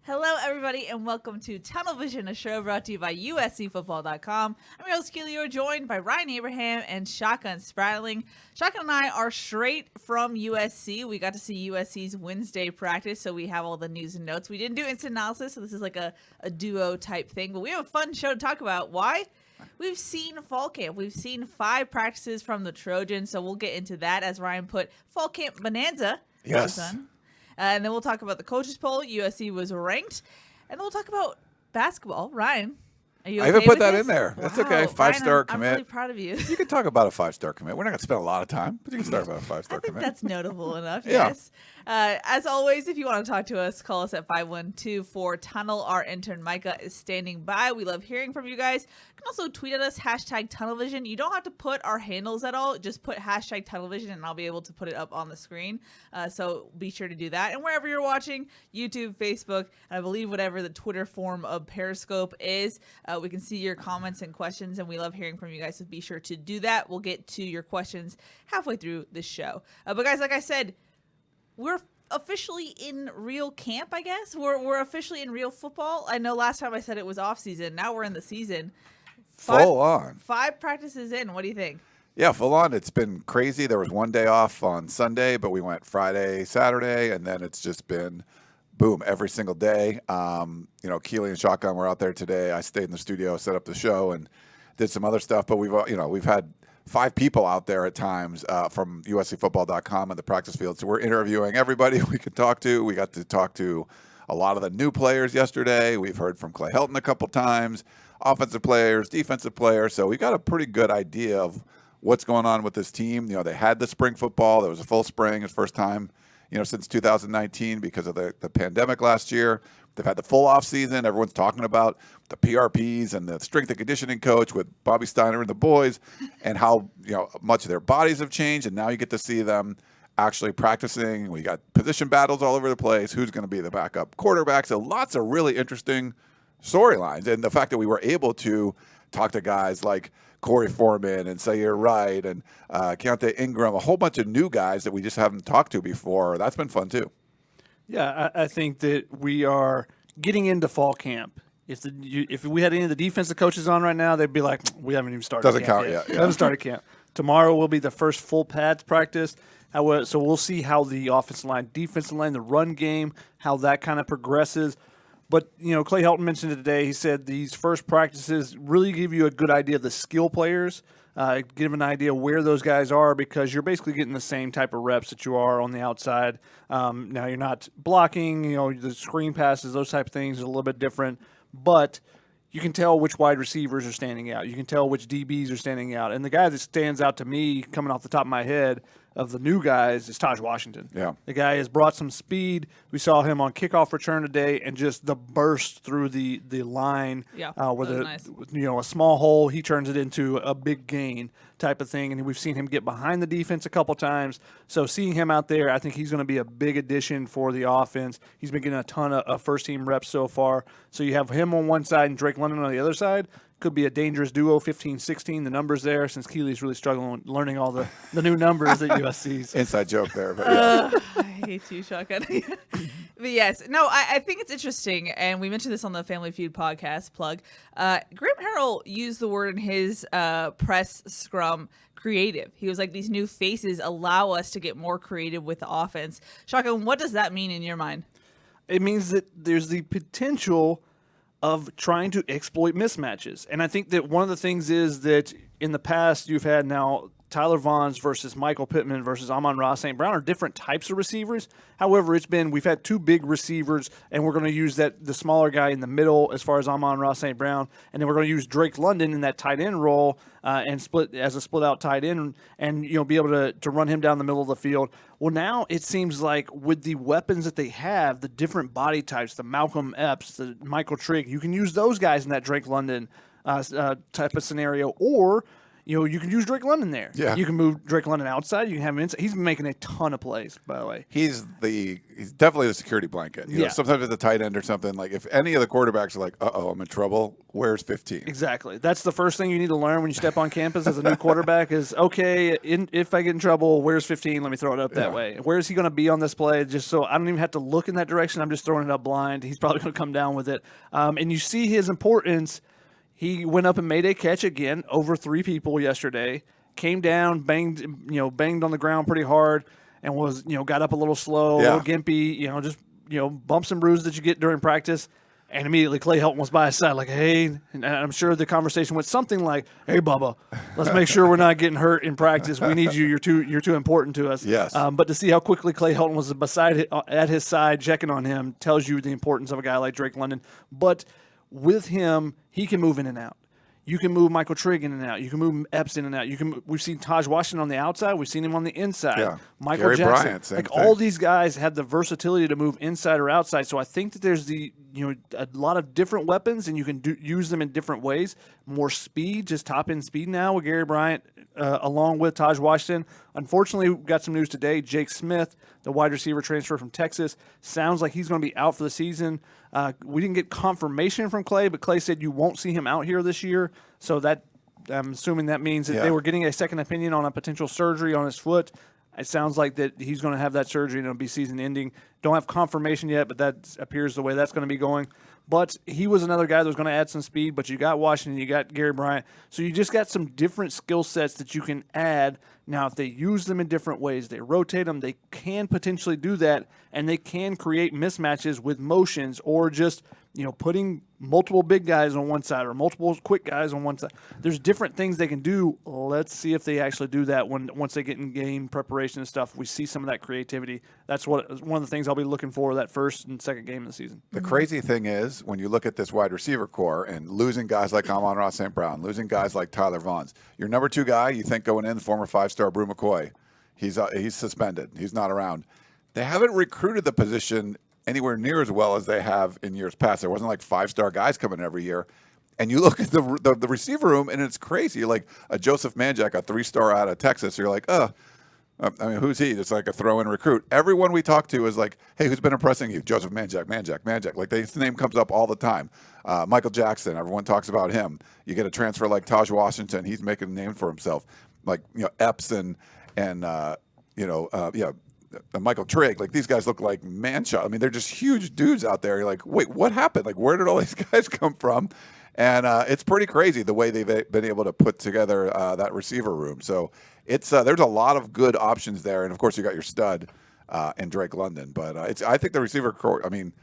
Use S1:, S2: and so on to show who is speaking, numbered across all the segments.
S1: Hello, everybody, and welcome to Tunnel Vision, a show brought to you by USCFootball.com. I'm your host, Keely Eure, joined by Ryan Abraham and Shotgun Spratling. Shotgun and I are straight from USC. We got to see USC's Wednesday practice, so we have all the news and notes. We didn't do instant analysis, so this is like a duo type thing, but we have a fun show to talk about. Why? We've seen fall camp. We've seen 5 practices from the Trojans, so we'll get into that as Ryan put fall camp bonanza.
S2: Yes.
S1: And then we'll talk about the coaches poll. USC was ranked. And then we'll talk about basketball. Ryan, are you okay?
S2: I even put
S1: with
S2: that
S1: this?
S2: in there. That's
S1: Wow.
S2: okay. 5-star commit.
S1: I'm really proud of you.
S2: You can talk about a 5-star commit. We're not going to spend a lot of time, but you can start about a 5-star
S1: I think
S2: commit.
S1: that's notable enough,
S2: Yeah.
S1: yes. As always, if you want to talk to us, call us at 512-4TUNNEL. Our intern, Micah, is standing by. We love hearing from you guys. You can also tweet at us, #TunnelVision. You don't have to put our handles at all. Just put #TunnelVision, and I'll be able to put it up on the screen. So be sure to do that. And wherever you're watching, YouTube, Facebook, and I believe whatever the Twitter form of Periscope is, we can see your comments and questions, and we love hearing from you guys, so be sure to do that. We'll get to your questions halfway through this show. But guys, like I said, we're officially in real camp, I guess. We're officially in real football. I know last time I said it was off season. Now we're in the season.
S2: Full on.
S1: 5 practices in. What do you think?
S2: Yeah, full on. It's been crazy. There was one day off on Sunday, but we went Friday, Saturday, and then it's just been boom every single day. Keely and Shotgun were out there today. I stayed in the studio, set up the show, and did some other stuff. But we've had 5 people out there at times from USCFootball.com and the practice field. So we're interviewing everybody we could talk to. We got to talk to a lot of the new players yesterday. We've heard from Clay Helton a couple times, offensive players, defensive players. So we got a pretty good idea of what's going on with this team. They had the spring football. There was a full spring. It's first time, since 2019 because of the pandemic last year. They've had the full off season. Everyone's talking about the PRPs and the strength and conditioning coach with Bobby Steiner and the boys and how, much their bodies have changed. And now you get to see them actually practicing. We got position battles all over the place. Who's going to be the backup quarterback? So lots of really interesting storylines. And the fact that we were able to talk to guys like Corey Foreman and Sayer Wright and Keontae Ingram, a whole bunch of new guys that we just haven't talked to before. That's been fun too.
S3: Yeah, I think that we are getting into fall camp. If we had any of the defensive coaches on right now, they'd be like, we haven't even started
S2: Doesn't
S3: camp
S2: count yet.
S3: We haven't started camp. Tomorrow will be the first full pads practice. So we'll see how the offensive line, defensive line, the run game, how that kind of progresses. But, Clay Helton mentioned it today. He said these first practices really give you a good idea of the skill players, give an idea where those guys are because you're basically getting the same type of reps that you are on the outside. Now you're not blocking, the screen passes, those type of things are a little bit different. But you can tell which wide receivers are standing out. You can tell which DBs are standing out. And the guy that stands out to me coming off the top of my head of the new guys is Taj Washington.
S2: Yeah.
S3: The guy has brought some speed. We saw him on kickoff return today and just the burst through the line.
S1: Yeah,
S3: nice. A small hole, he turns it into a big gain type of thing. And we've seen him get behind the defense a couple times. So seeing him out there, I think he's going to be a big addition for the offense. He's been getting a ton of first-team reps so far. So you have him on one side and Drake London on the other side. Could be a dangerous duo, 15-16. The numbers there, since Keely's really struggling learning all the new numbers at USC's.
S2: Inside joke there. But yeah.
S1: I hate you, Shotgun. But yes, no, I think it's interesting, and we mentioned this on the Family Feud podcast plug. Graham Harrell used the word in his press scrum, creative. He was like, these new faces allow us to get more creative with the offense. Shotgun, what does that mean in your mind?
S3: It means that there's the potential of trying to exploit mismatches. And I think that one of the things is that in the past you've had now Tyler Vaughns versus Michael Pittman versus Amon-Ra St. Brown are different types of receivers. However, we've had two big receivers, and we're going to use the smaller guy in the middle as far as Amon-Ra St. Brown, and then we're going to use Drake London in that tight end role and split as a split-out tight end and be able to run him down the middle of the field. Well, now it seems like with the weapons that they have, the different body types, the Malcolm Epps, the Michael Trigg, you can use those guys in that Drake London type of scenario, or you can use Drake London there.
S2: Yeah.
S3: You can move Drake London outside. You can have him inside. He's making a ton of plays, by the way.
S2: He's definitely the security blanket. You know, sometimes at the tight end or something, like if any of the quarterbacks are like, uh-oh, I'm in trouble, where's 15?
S3: Exactly. That's the first thing you need to learn when you step on campus as a new quarterback is, okay, if I get in trouble, where's 15? Let me throw it up that way. Where is he going to be on this play? Just so I don't even have to look in that direction. I'm just throwing it up blind. He's probably going to come down with it. And you see his importance. He went up and made a catch again over 3 people yesterday. Came down, banged on the ground pretty hard, and was got up a little slow, a little gimpy. Just bumps and bruises that you get during practice. And immediately Clay Helton was by his side, like, hey. And I'm sure the conversation went something like, hey, Bubba, let's make sure we're not getting hurt in practice. We need you. You're too important to us.
S2: Yes.
S3: But to see how quickly Clay Helton was at his side, checking on him, tells you the importance of a guy like Drake London. But with him, he can move in and out. You can move Michael Trigg in and out. You can move Epps in and out. We've seen Taj Washington on the outside. We've seen him on the inside.
S2: Yeah.
S3: Michael
S2: Gary
S3: Jackson.
S2: Bryant, same thing.
S3: All these guys have the versatility to move inside or outside. So I think that there's a lot of different weapons, and you can use them in different ways. More speed, just top end speed now with Gary Bryant, along with Taj Washington. Unfortunately, we got some news today. Jake Smith, the wide receiver transfer from Texas, sounds like he's going to be out for the season. We didn't get confirmation from Clay, but Clay said you won't see him out here this year. So that I'm assuming that means that they were getting a second opinion on a potential surgery on his foot. It sounds like that he's going to have that surgery and it'll be season ending. Don't have confirmation yet, but that appears the way that's going to be going. But he was another guy that was going to add some speed, but you got Washington, you got Gary Bryant. So you just got some different skill sets that you can add. Now, if they use them in different ways, they rotate them, they can potentially do that, and they can create mismatches with motions or just, putting multiple big guys on one side or multiple quick guys on one side. There's different things they can do. Let's see if they actually do that once they get in game preparation and stuff. We see some of that creativity. That's one of the things I'll be looking for that first and second game of the season.
S2: The crazy thing is, when you look at this wide receiver core and losing guys like Amon-Ra St. Brown, losing guys like Tyler Vaughns, your number 2 guy, you think going in, the former 5-star Brew McCoy, he's suspended. He's not around. They haven't recruited the position anywhere near as well as they have in years past. There wasn't like 5-star guys coming every year. And you look at the receiver room, and it's crazy. Like a Joseph Manjack, a 3-star out of Texas, you're like, who's he? It's like a throw-in recruit. Everyone we talk to is like, hey, who's been impressing you? Joseph Manjack. Like his name comes up all the time. Michael Jackson, everyone talks about him. You get a transfer like Taj Washington, he's making a name for himself. Like Epps and Michael Trigg. Like these guys look like man-shot. I mean, they're just huge dudes out there. You're like, wait, what happened? Like, where did all these guys come from? And it's pretty crazy the way they've been able to put together that receiver room. So it's there's a lot of good options there, and of course you got your stud in Drake London. But I think the receiver core. I mean,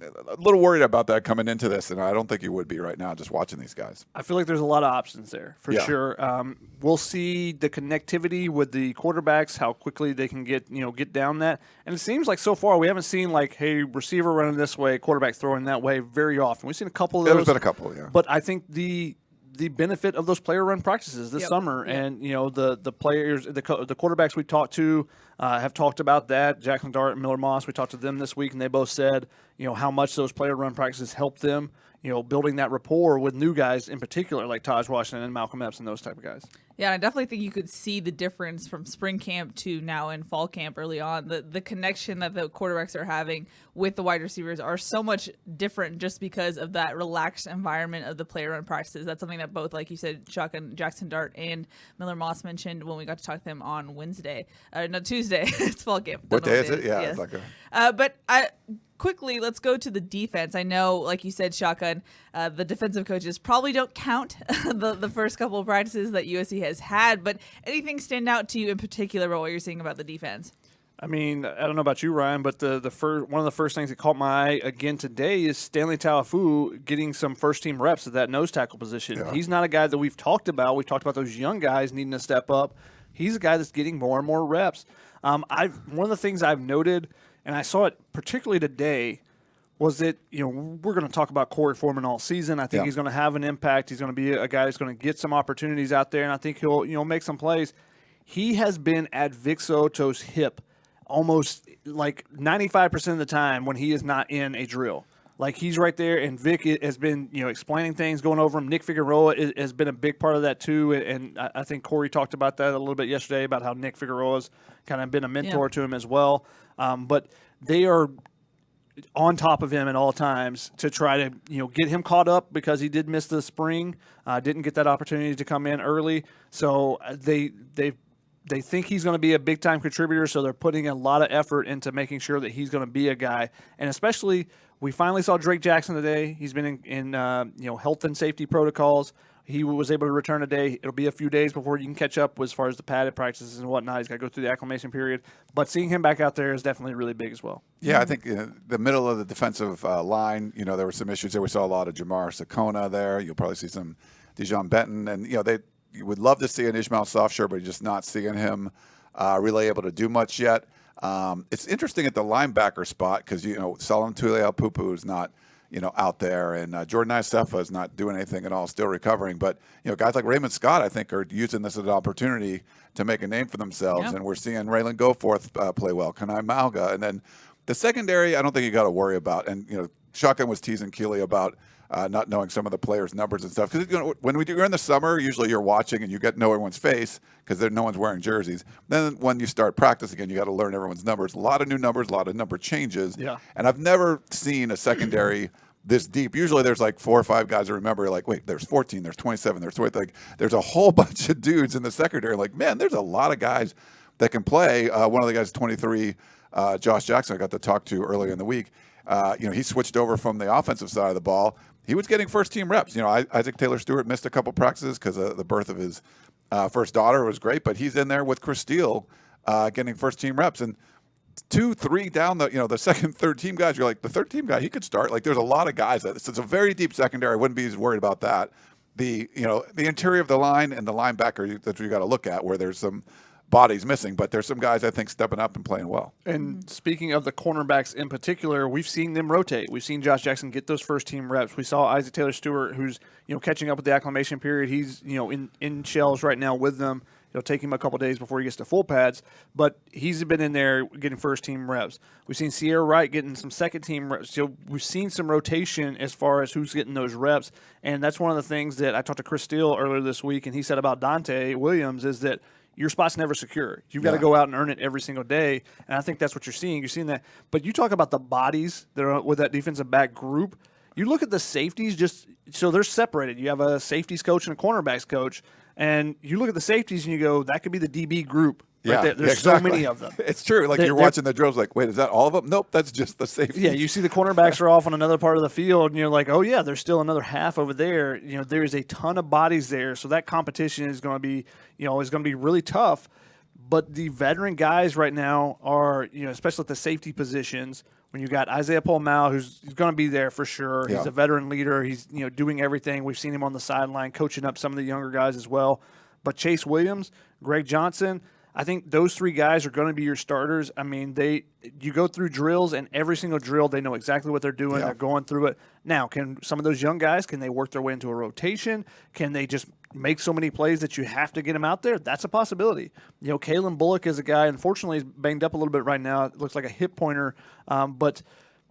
S2: a little worried about that coming into this, and I don't think you would be right now just watching these guys.
S3: I feel like there's a lot of options there for sure. We'll see the connectivity with the quarterbacks, how quickly they can get down that. And it seems like so far we haven't seen like, hey, receiver running this way, quarterback throwing that way very often. We've seen a couple of those.
S2: There's been a couple, yeah.
S3: But I think the benefit of those player run practices this summer, and the players, the quarterbacks we talked to have talked about that. Jackson Dart and Miller Moss, we talked to them this week, and they both said how much those player run practices help them building that rapport with new guys in particular, like Taj Washington and Malcolm Epps and those type of guys.
S1: Yeah, I definitely think you could see the difference from spring camp to now in fall camp early on. The connection that the quarterbacks are having with the wide receivers are so much different just because of that relaxed environment of the player run practices. That's something that both, like you said, Shotgun, Jackson Dart, and Miller Moss mentioned when we got to talk to them on Tuesday. It's fall camp.
S2: What day is it? Yeah.
S1: Yes.
S2: It's
S1: Quickly, let's go to the defense. I know, like you said, Shotgun, the defensive coaches probably don't count the first couple of practices that USC has had, but anything stand out to you in particular about what you're seeing about the defense?
S3: I mean, I don't know about you, Ryan, but one of the first things that caught my eye again today is Stanley Talafu getting some first-team reps at that nose tackle position. Yeah. He's not a guy that we've talked about. We've talked about those young guys needing to step up. he's a guy that's getting more and more reps. One of the things I've noted, and I saw it particularly today, was that, we're going to talk about Corey Foreman all season. I think he's going to have an impact. He's going to be a guy that's going to get some opportunities out there, and I think he'll make some plays. He has been at Vic Soto's hip almost like 95% of the time when he is not in a drill. Like, he's right there, and Vic has been, explaining things, going over him. Nick Figueroa has been a big part of that too, and I think Corey talked about that a little bit yesterday about how Nick Figueroa's kind of been a mentor to him as well. But they are on top of him at all times to try to, get him caught up because he did miss the spring, didn't get that opportunity to come in early. So they think he's going to be a big-time contributor, so they're putting a lot of effort into making sure that he's going to be a guy. And especially, we finally saw Drake Jackson today. He's been in health and safety protocols. He was able to return today. It'll be a few days before you can catch up as far as the padded practices and whatnot. He's got to go through the acclimation period. But seeing him back out there is definitely really big as well.
S2: Yeah, I think the middle of the defensive line, there were some issues there. We saw a lot of Jamar Sakona there. You'll probably see some Dijon Benton. And, you would love to see an Ishmael Softshirt, but you're just not seeing him really able to do much yet. It's interesting at the linebacker spot because, Salam Tuliaupupu is not, out there, and Jordan Iosefa is not doing anything at all, still recovering. But, guys like Raymond Scott, I think, are using this as an opportunity to make a name for themselves. Yep. And we're seeing Raylan Goforth play well, Kanai Malga. And then the secondary, I don't think you got to worry about. And, Shotgun was teasing Keely about not knowing some of the players' numbers and stuff. Because when you're in the summer, usually you're watching and you get to know everyone's face because no one's wearing jerseys. Then when you start practice again, you got to learn everyone's numbers. A lot of new numbers, a lot of number changes.
S3: Yeah.
S2: And I've never seen a secondary this deep. Usually there's like 4 or 5 guys that remember, like, wait, there's 14, there's 27, there's 20. Like, there's a whole bunch of dudes in the secondary. Like, man, there's a lot of guys that can play. One of the guys, 23, Josh Jackson, I got to talk to earlier in the week. He switched over from the offensive side of the ball. He was getting first-team reps. Isaac Taylor-Stewart missed a couple practices because of the birth of his first daughter. It was great, but he's in there with Chris Steele getting first-team reps. And 2, 3 down the second, third-team guys, you're like, the third-team guy, he could start. Like, there's a lot of guys. It's a very deep secondary. I wouldn't be as worried about that. The interior of the line and the linebacker, that's what you got to look at, where there's some bodies missing, but there's some guys I think stepping up and playing well. And
S3: speaking of the cornerbacks in particular, we've seen them rotate. We've seen Josh Jackson get those first team reps. We saw Isaac Taylor-Stewart, who's catching up with the acclimation period. He's in shells right now with them. It'll take him a couple days before he gets to full pads, but he's been in there getting first team reps. We've seen Sierra Wright getting some second team reps. So we've seen some rotation as far as who's getting those reps, and that's one of the things that I talked to Chris Steele earlier this week, and he said about Dante Williams is that your spot's never secure. You've got to go out and earn it every single day, and I think that's what you're seeing. You're seeing that. But you talk about the bodies that are with that defensive back group. You look at the safeties, so they're separated. You have a safeties coach and a cornerbacks coach, and you look at the safeties and you go, that could be the DB group. Right there. There's exactly. So many of them.
S2: It's true. Like, you're watching the drills like, wait, is that all of them? Nope, that's just the safety.
S3: Yeah, you see the cornerbacks are off on another part of the field, and you're like, oh, yeah, there's still another half over there. There is a ton of bodies there, so that competition is going to be, really tough. But the veteran guys right now are, especially at the safety positions, when you got Isaiah Paul-Mal, who's going to be there for sure. He's a veteran leader. He's, doing everything. We've seen him on the sideline, coaching up some of the younger guys as well. But Chase Williams, Greg Johnson, I think those 3 guys are going to be your starters. I mean, you go through drills, and every single drill, they know exactly what they're doing. Yeah. They're going through it. Now, can some of those young guys, can they work their way into a rotation? Can they just make so many plays that you have to get them out there? That's a possibility. Kalen Bullock is a guy, unfortunately, he's banged up a little bit right now. It looks like a hip pointer, but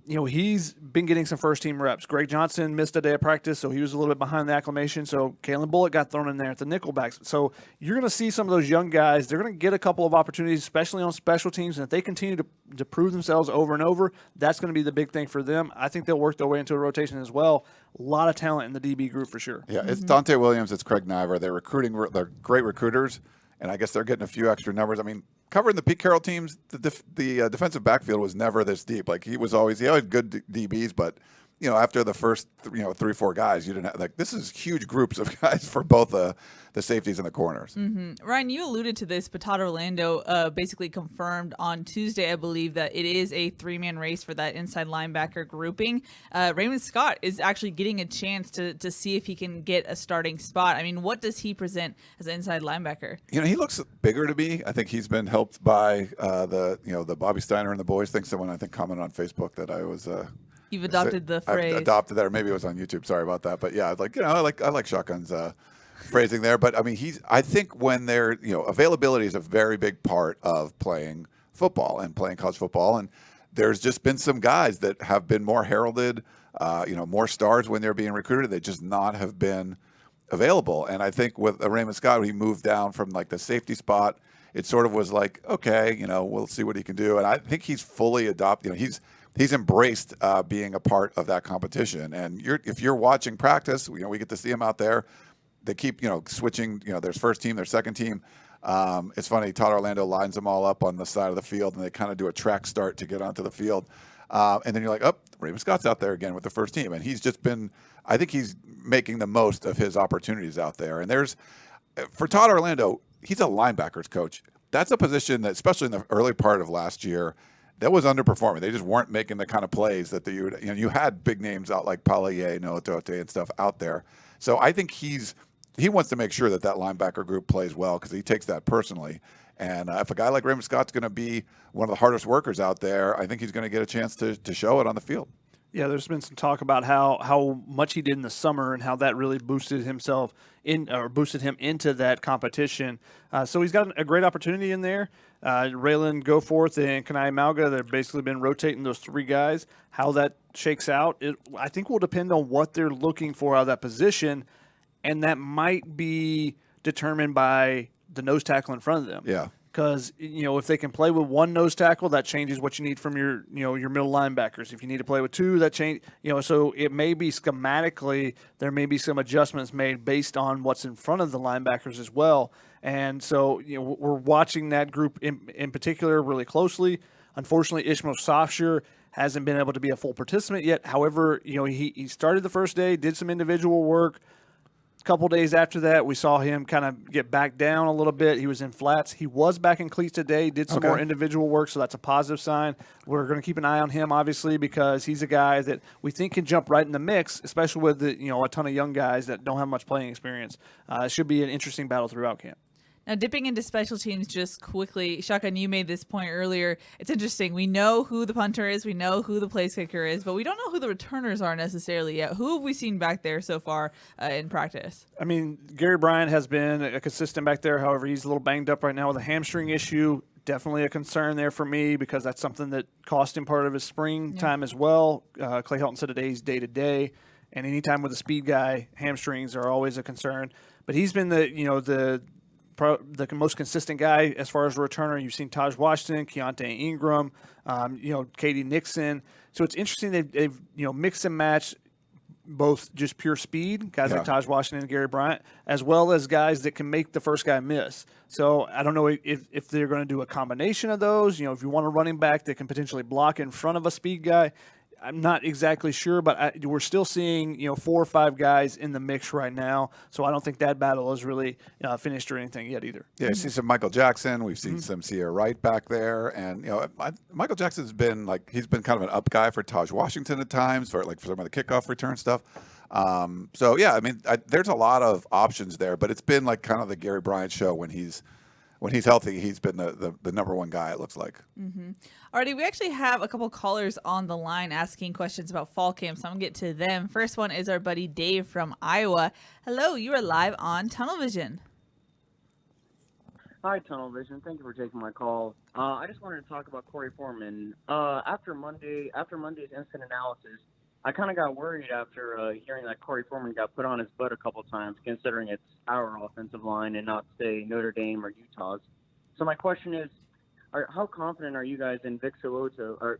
S3: he's been getting some first-team reps. Greg Johnson missed a day of practice, so he was a little bit behind the acclimation. So Kalen Bullock got thrown in there at the nickelbacks. So you're going to see some of those young guys. They're going to get a couple of opportunities, especially on special teams. And if they continue to prove themselves over and over, that's going to be the big thing for them. I think they'll work their way into a rotation as well. A lot of talent in the DB group for sure.
S2: Yeah, it's Dante Williams. It's Craig Niver. They're recruiting. They're great recruiters, and I guess they're getting a few extra numbers. I mean, covering the Pete Carroll teams, the defensive backfield was never this deep. Like, he had good DBs, but after the first 3-4 guys, you didn't have, this is huge groups of guys for both the safeties and the corners.
S1: Ryan, you alluded to this, but Todd Orlando basically confirmed on Tuesday, I believe, that it is a 3-man race for that inside linebacker grouping. Raymond Scott is actually getting a chance to see if he can get a starting spot. I mean, what does he present as an inside linebacker?
S2: He looks bigger to me. I think he's been helped by the Bobby Steiner and the boys thing. Someone I think commented on Facebook that I was.
S1: You've adopted the phrase.
S2: I adopted that, or maybe it was on YouTube. Sorry about that. But yeah, I like Shotgun's phrasing there. But I mean, I think when they're availability is a very big part of playing football and playing college football. And there's just been some guys that have been more heralded, more stars when they're being recruited. They just not have been available. And I think with Raymond Scott, when he moved down from like the safety spot, it sort of was like, okay, we'll see what he can do. And I think he's fully adopted. He's embraced being a part of that competition. And if you're watching practice, we get to see him out there. They keep, switching, there's first team, there's second team. It's funny, Todd Orlando lines them all up on the side of the field, and they kind of do a track start to get onto the field. And then you're like, Raymond Scott's out there again with the first team. And he's just been, I think he's making the most of his opportunities out there. And for Todd Orlando, he's a linebackers coach. That's a position that, especially in the early part of last year, that was underperforming. They just weren't making the kind of plays that you had big names out like Palaye, Noah Tote, and stuff out there. So I think he wants to make sure that linebacker group plays well because he takes that personally. And if a guy like Raymond Scott's going to be one of the hardest workers out there, I think he's going to get a chance to show it on the field.
S3: Yeah, there's been some talk about how much he did in the summer and how that really boosted him into that competition. So he's got a great opportunity in there. Raylan Goforth and Kanai Malga, they've basically been rotating those three guys. How that shakes out, I think will depend on what they're looking for out of that position, and that might be determined by the nose tackle in front of them.
S2: Yeah.
S3: Because, if they can play with one nose tackle, that changes what you need from your middle linebackers. If you need to play with two, that change. So it may be schematically there may be some adjustments made based on what's in front of the linebackers as well. And so we're watching that group in particular really closely. Unfortunately, Ishmael Sofshire hasn't been able to be a full participant yet. However, he started the first day, did some individual work. Couple days after that, we saw him kind of get back down a little bit. He was in flats. He was back in cleats today, did some more individual work, so that's a positive sign. We're going to keep an eye on him, obviously, because he's a guy that we think can jump right in the mix, especially with a ton of young guys that don't have much playing experience. It should be an interesting battle throughout camp.
S1: Now, dipping into special teams just quickly, Shotgun, you made this point earlier. It's interesting. We know who the punter is. We know who the place kicker is, but we don't know who the returners are necessarily yet. Who have we seen back there so far in practice?
S3: I mean, Gary Bryant has been a consistent back there. However, he's a little banged up right now with a hamstring issue. Definitely a concern there for me because that's something that cost him part of his spring time as well. Clay Helton said today he's day-to-day, and anytime with a speed guy, hamstrings are always a concern. But he's been the most consistent guy as far as a returner. You've seen Taj Washington, Keontae Ingram, Katie Nixon. So it's interesting they've mixed and matched both just pure speed, guys like Taj Washington and Gary Bryant, as well as guys that can make the first guy miss. So I don't know if they're going to do a combination of those. If you want a running back that can potentially block in front of a speed guy, I'm not exactly sure, but we're still seeing 4 or 5 guys in the mix right now. So I don't think that battle is really finished or anything yet either.
S2: Yeah, we've seen some Michael Jackson. We've seen some Sierra Wright back there, and Michael Jackson's been he's been kind of an up guy for Taj Washington at times for some of the kickoff return stuff. So yeah, I mean, there's a lot of options there, but it's been kind of the Gary Bryant show when he's healthy. He's been the number one guy, it looks like.
S1: Mm-hmm. Alrighty, we actually have a couple callers on the line asking questions about fall camp, so I'm going to get to them. First one is our buddy Dave from Iowa. Hello, you are live on Tunnel Vision.
S4: Hi, Tunnel Vision. Thank you for taking my call. I just wanted to talk about Corey Foreman. After Monday's instant analysis, I kind of got worried after hearing that Corey Foreman got put on his butt a couple times, considering it's our offensive line and not, say, Notre Dame or Utah's. So my question is, how confident are you guys in Vic Sowoto, or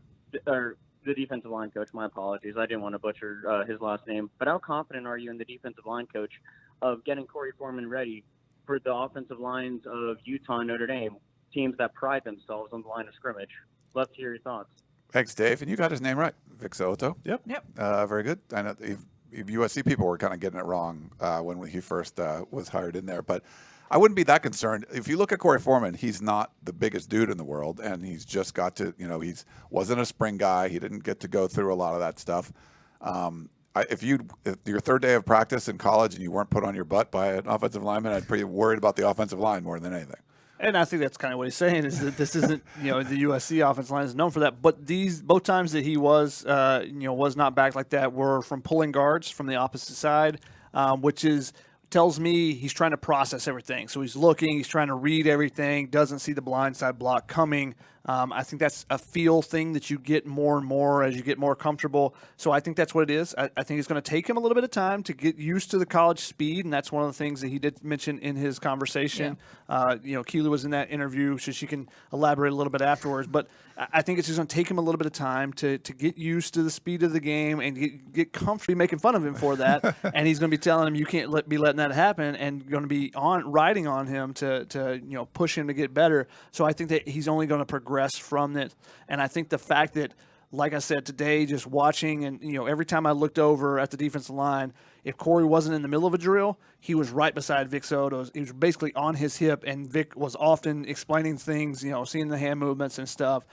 S4: the defensive line coach? My apologies. I didn't want to butcher his last name. But how confident are you in the defensive line coach of getting Corey Foreman ready for the offensive lines of Utah and Notre Dame, teams that pride themselves on the line of scrimmage? Love to hear your thoughts.
S2: Thanks, Dave. And you got his name right, Vic Soto.
S3: Yep.
S2: Very good. I know USC people were kind of getting it wrong when he first was hired in there, but I wouldn't be that concerned. If you look at Corey Foreman, he's not the biggest dude in the world, and he's just got to, he's wasn't a spring guy. He didn't get to go through a lot of that stuff. If your third day of practice in college and you weren't put on your butt by an offensive lineman, I'd be worried about the offensive line more than anything.
S3: And I think that's kind of what he's saying is that this isn't, the USC offensive line is known for that. But both times that he was not back like that were from pulling guards from the opposite side, which tells me he's trying to process everything. So he's looking, he's trying to read everything, doesn't see the blindside block coming. I think that's a feel thing that you get more and more as you get more comfortable. So I think that's what it is. I think it's going to take him a little bit of time to get used to the college speed, and that's one of the things that he did mention in his conversation. Yeah. Keely was in that interview, so she can elaborate a little bit afterwards. But I think it's just going to take him a little bit of time to get used to the speed of the game and get comfortable making fun of him for that. And he's going to be telling him you can't be letting that happen, and going to be riding on him to push him to get better. So I think that he's only going to progress from it. And I think the fact that, like I said today, just watching and every time I looked over at the defensive line, if Corey wasn't in the middle of a drill, he was right beside Vic Soto. He was basically on his hip, and Vic was often explaining things, seeing the hand movements and stuff.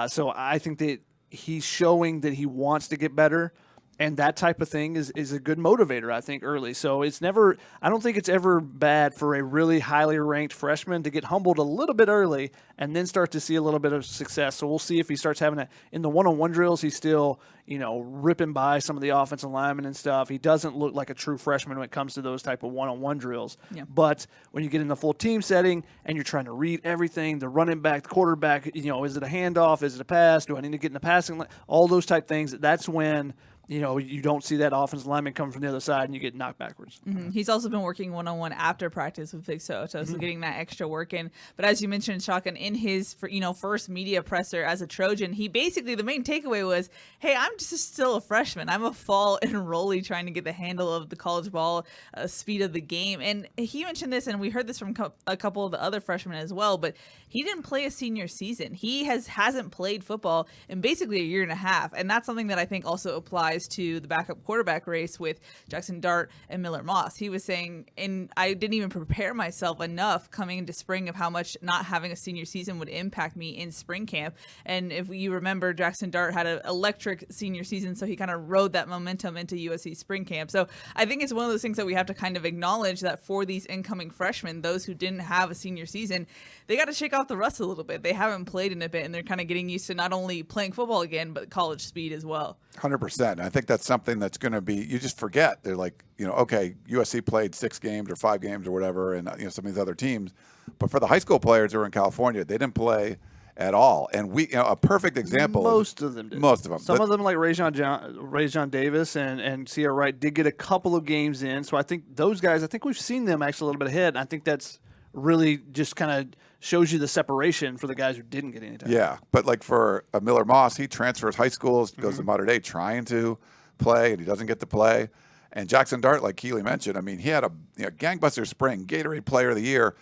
S3: So I think that he's showing that he wants to get better. And that type of thing is a good motivator, I think, early. So I don't think it's ever bad for a really highly ranked freshman to get humbled a little bit early and then start to see a little bit of success. So we'll see if he starts having that. In the one-on-one drills, he's still, ripping by some of the offensive linemen and stuff. He doesn't look like a true freshman when it comes to those type of one-on-one drills. Yeah. But when you get in the full team setting and you're trying to read everything, the running back, the quarterback, is it a handoff? Is it a pass? Do I need to get in the passing line? All those type things, that's when – you don't see that offensive lineman coming from the other side and you get knocked backwards.
S1: Mm-hmm. He's also been working one-on-one after practice with Vic Soto, so getting that extra work in. But as you mentioned, Shotgun, in his first media presser as a Trojan, he basically, the main takeaway was, hey, I'm just still a freshman. I'm a fall enrollee trying to get the handle of the college ball speed of the game. And he mentioned this, and we heard this from a couple of the other freshmen as well, but he didn't play a senior season. He hasn't played football in basically a year and a half, and that's something that I think also applies to the backup quarterback race with Jackson Dart and Miller Moss. He was saying, and I didn't even prepare myself enough coming into spring of how much not having a senior season would impact me in spring camp. And if you remember, Jackson Dart had an electric senior season, so he kind of rode that momentum into USC spring camp. So I think it's one of those things that we have to kind of acknowledge that for these incoming freshmen, those who didn't have a senior season, they got to shake off the rust a little bit. They haven't played in a bit, and they're kind of getting used to not only playing football again, but college speed as well.
S2: 100%. I think that's something that's going to be, you just forget. They're like, okay, USC played 6 games or 5 games or whatever, and some of these other teams. But for the high school players who are in California, they didn't play at all. And a perfect example.
S3: Most of them did.
S2: Most of them.
S3: Some of them, like Rajon Davis and Sierra Wright, did get a couple of games in. So I think those guys, we've seen them actually a little bit ahead. And I think that's really just kind of shows you the separation for the guys who didn't get any time.
S2: Yeah, but like for Miller Moss, he transfers high schools, goes to Mater Dei trying to play, and he doesn't get to play. And Jackson Dart, like Keely mentioned, I mean, he had a gangbuster spring, Gatorade Player of the Year,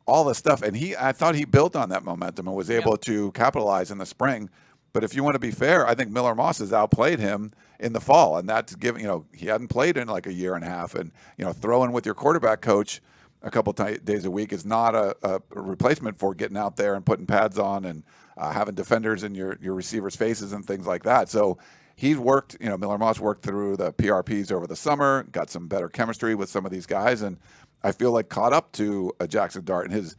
S2: all this stuff. And I thought he built on that momentum and was able to capitalize in the spring. But if you want to be fair, I think Miller Moss has outplayed him in the fall. And that's given, he hadn't played in like a year and a half. And, throwing with your quarterback coach a couple days a week is not a replacement for getting out there and putting pads on and having defenders in your receivers' faces and things like that. So he's worked, Miller Moss worked through the PRPs over the summer, got some better chemistry with some of these guys, and I feel like caught up to Jackson Dart and his,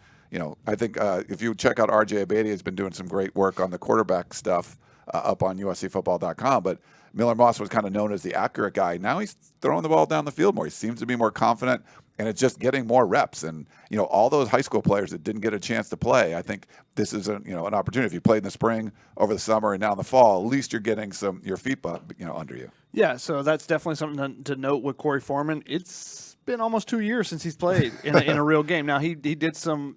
S2: I think if you check out RJ Abadi, has been doing some great work on the quarterback stuff up on USCfootball.com, but Miller Moss was kind of known as the accurate guy. Now he's throwing the ball down the field more. He seems to be more confident, and it's just getting more reps. And, all those high school players that didn't get a chance to play, I think this is an opportunity. If you played in the spring, over the summer, and now in the fall, at least you're getting your feet, under you.
S3: Yeah, so that's definitely something to note with Corey Foreman. It's been almost 2 years since he's played in a real game. Now he did some